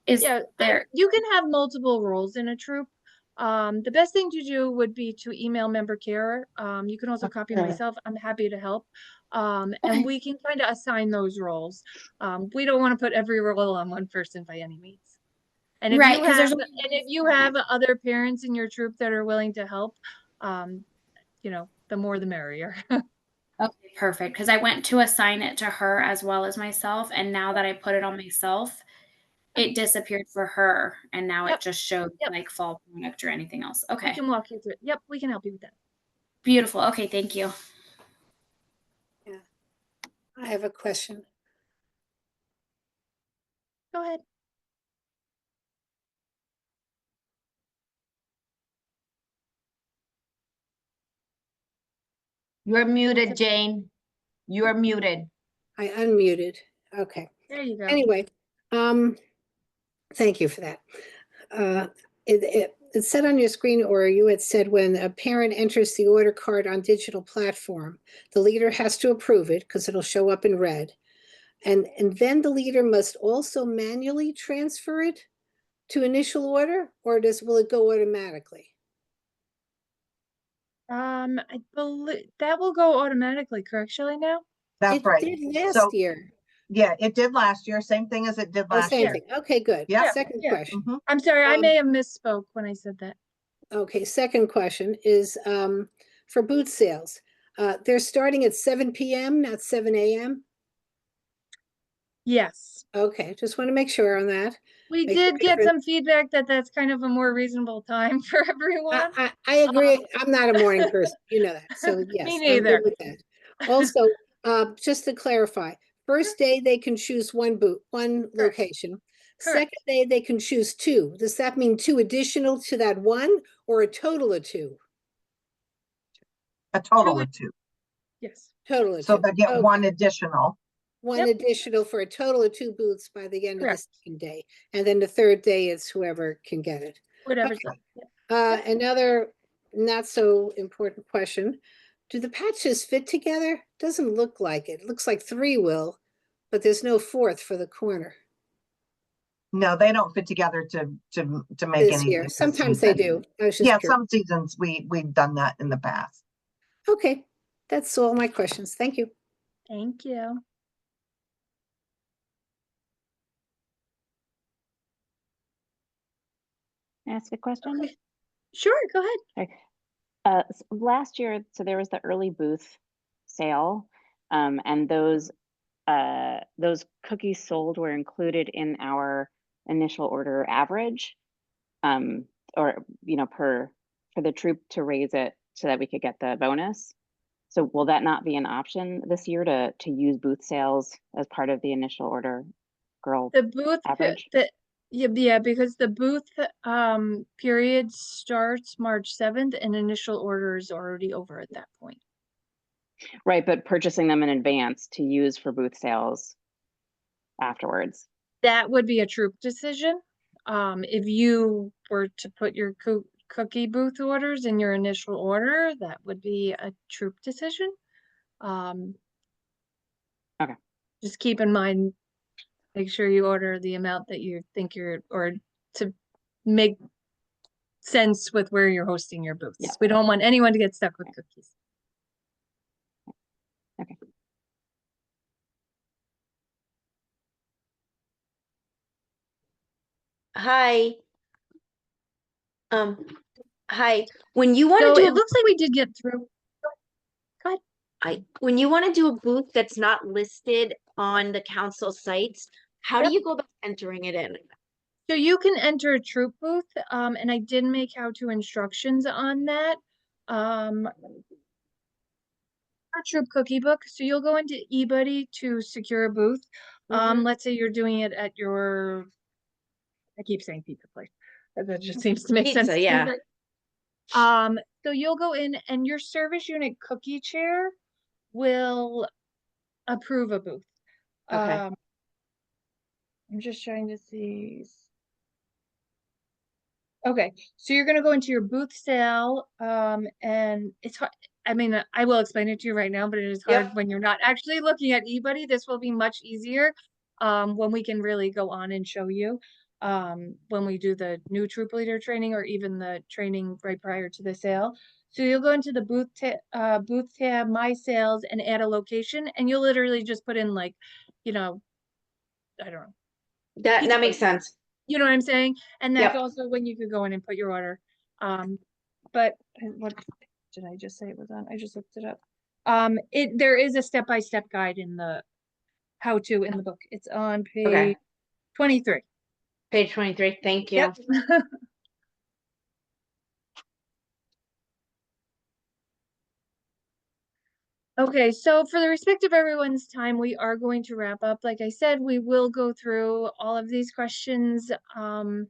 Is Yeah, there you can have multiple roles in a troop. The best thing to do would be to email member care. You can also copy myself. I'm happy to help. And we can kind of assign those roles. We don't want to put every role on one person by any means. And if Right, you 'cause there's have, and if you have other parents in your troop that are willing to help, you know, the more the merrier. Okay, perfect. Because I went to assign it to her as well as myself, and now that I put it on myself, it disappeared for her, and now Yep. it just showed Yep. like fall product or anything else. We Okay, can walk you through it. Yep, we can help you with that. beautiful. Okay, thank you. I have a question. Go ahead. You're muted, Jane. You're muted. I unmuted. Okay. There you go. Anyway, thank you for that. It said on your screen, or you had said, when a parent enters the order card on digital platform, the leader has to approve it because it'll show up in red. And then the leader must also manually transfer it to initial order, or will it go automatically? I believe that will go automatically, correct, Shelley, now? That's It right. did last So, year. yeah, it did last year. Same thing as it did Oh, last same year. thing. Okay, good. Yeah. Second Yeah. question. Mhm. I'm sorry, I may have misspoke when I said that. Okay, second question is for boot sales. They're starting at 7 p.m., not 7 a.m.? Yes. Okay, just want to make sure on that. We Makes a did get difference. some feedback that that's kind of a more reasonable time for everyone. I agree. I'm not a morning person, you know that. So yes, Me I'm neither. good with that. Also, just to clarify, first day they can choose one boot, one Correct. location. Correct. Second day they can choose two. Does that mean two additional to that one, or a total of two? A total of two. Yes. Total of So two. they get Okay. one additional. One Yep. additional for a total of two booths by the end of the Correct. second day. And then the third day is whoever can get it. Whatever's Okay. left. Yep. Another not so important question. Do the patches fit together? Doesn't look like it. It looks like three will, but there's no fourth for the corner No, they don't fit together to make this any. year. this Sometimes they season. do. I was just Yeah, curious. some seasons we've done that in the past. Okay, that's all my questions. Thank you. Thank you. I ask a question? Sure, go ahead. Okay. Last year, so there was the early booth sale, and those cookies sold were included in our initial order average, or for the troop to raise it so that we could get the bonus. So will that not be an option this year to use booth sales as part of the initial order girl The booth, average? yeah, because the booth period starts March 7th and initial order is already over at that point. Right, but purchasing them in advance to use for booth sales afterwards. That would be a troop decision. If you were to put your cookie booth orders in your initial order, that would be a troop decision. Okay. Just keep in mind, make sure you order the amount that you think or to make sense with where you're hosting your booths. Yeah. We don't want anyone to get stuck with cookies. Okay. Hi. Hi. When you want So to do it looks like we did get through. Go ahead. when you want to do a booth that's not listed on the council sites, how do you go about entering it in? So you can enter a troop booth, and I did make how-to instructions on that. Our troop cookie book. So you'll go into eBuddy to secure a booth. Let's say you're doing it at your, I keep saying pizza place. That just seems to make sense. Pizza, yeah. So you'll go in and your service unit cookie chair will approve a booth. Okay. I'm just trying to see. Okay, so you're gonna go into your booth sale, and it's hard. I mean, I will explain it to you right now, but it is hard when you're not actually looking at eBuddy. This will be much easier when we can really go on and show you when we do the new troop leader training or even the training right prior to the sale. So you'll go into the booth tab, my sales, and add a location, and you'll literally just put in like, I don't know. That makes sense. You know what I'm saying? And that's Yep. also when you could go in and put your order. But what did I just say it was on? I just looked it up. There is a step-by-step guide in the how-to in the book. It's on page 23. Page 23. Thank you. Yep. Okay, so for the respect of everyone's time, we are going to wrap up. Like I said, we will go through all of these questions. And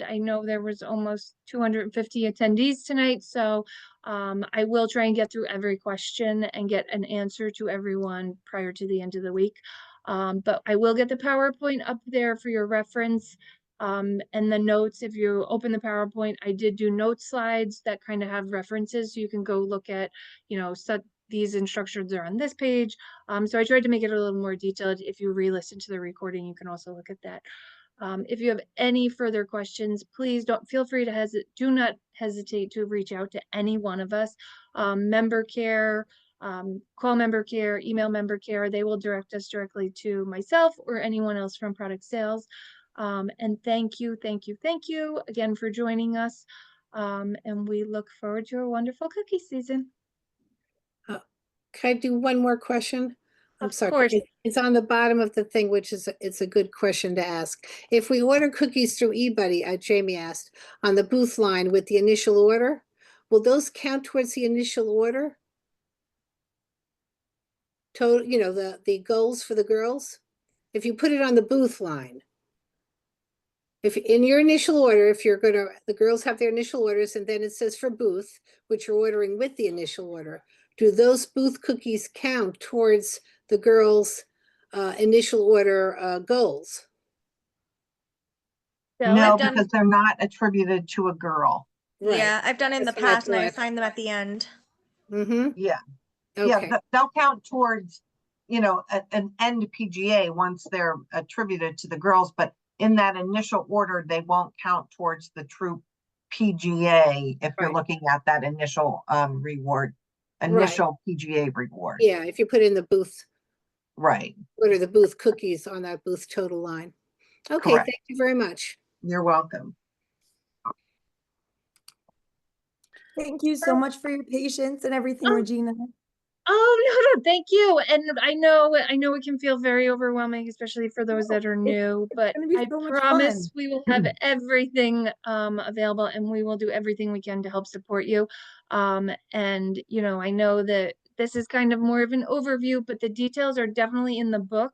I know there was almost 250 attendees tonight, so I will try and get through every question and get an answer to everyone prior to the end of the week. But I will get the PowerPoint up there for your reference. And the notes, if you open the PowerPoint, I did do note slides that kind of have references, so you can go look at, these instructions are on this page. So I tried to make it a little more detailed. If you re-listen to the recording, you can also look at that. If you have any further questions, please do not hesitate to reach out to any one of us. Member care, call member care, email member care. They will direct us directly to myself or anyone else from product sales. And thank you again for joining us. And we look forward to a wonderful cookie season. Can I do one more question? I'm Of sorry. course. It's on the bottom of the thing, which is, it's a good question to ask. If we order cookies through eBuddy, Jamie asked, on the booth line with the initial order, will those count towards the initial order? Total, the goals for the girls? If you put it on the booth line, if in your initial order, the girls have their initial orders and then it says for booth, which you're ordering with the initial order, do those booth cookies count towards the girls' initial order goals? No, because they're not attributed to a girl. Yeah, I've done it in the That's what I past and I thought. find them at the end. Mm-hmm. Yeah. Okay. Yeah, they'll count towards, an end PGA once they're attributed to the girls, but in that initial order, they won't count towards the troop PGA if you're looking at that initial PGA reward. Yeah, if you put in the booth. Right. Order the booth cookies on that booth total line. Okay, Correct. thank you very much. You're welcome. Thank you so much for your patience and everything, Oh. Regina. Oh, no, thank you. And I know it can feel very overwhelming, especially for those that are new, but gonna be I so much promise fun. we will have everything available, and we will do everything we can to help support you. And I know that this is kind of more of an overview, but the details are definitely in the book.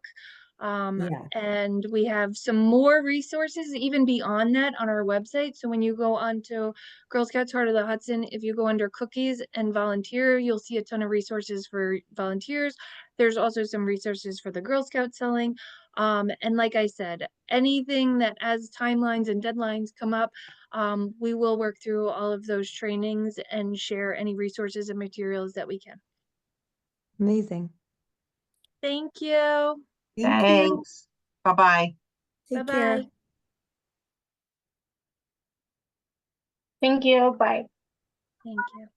Yeah. And we have some more resources even beyond that on our website. So when you go onto Girl Scouts Heart of the Hudson, if you go under cookies and volunteer, you'll see a ton of resources for volunteers. There's also some resources for the Girl Scout selling. And like I said, anything that as timelines and deadlines come up, we will work through all of those trainings and share any resources and materials that we can. Amazing. Thank you. Thank you. Thanks. Bye-bye. Take Bye-bye. care. Thank you. Bye. Thank you.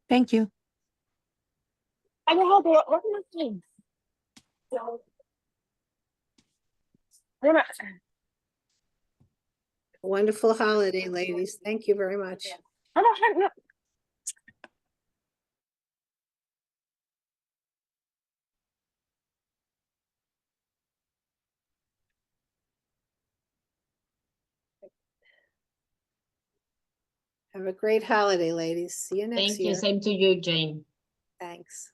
Thank you. I don't know what am I saying? Wonderful holiday, ladies. Thank you very much. I don't know. Have a great holiday, ladies. See you next Thank you. year. Same to you, Jane. Thanks.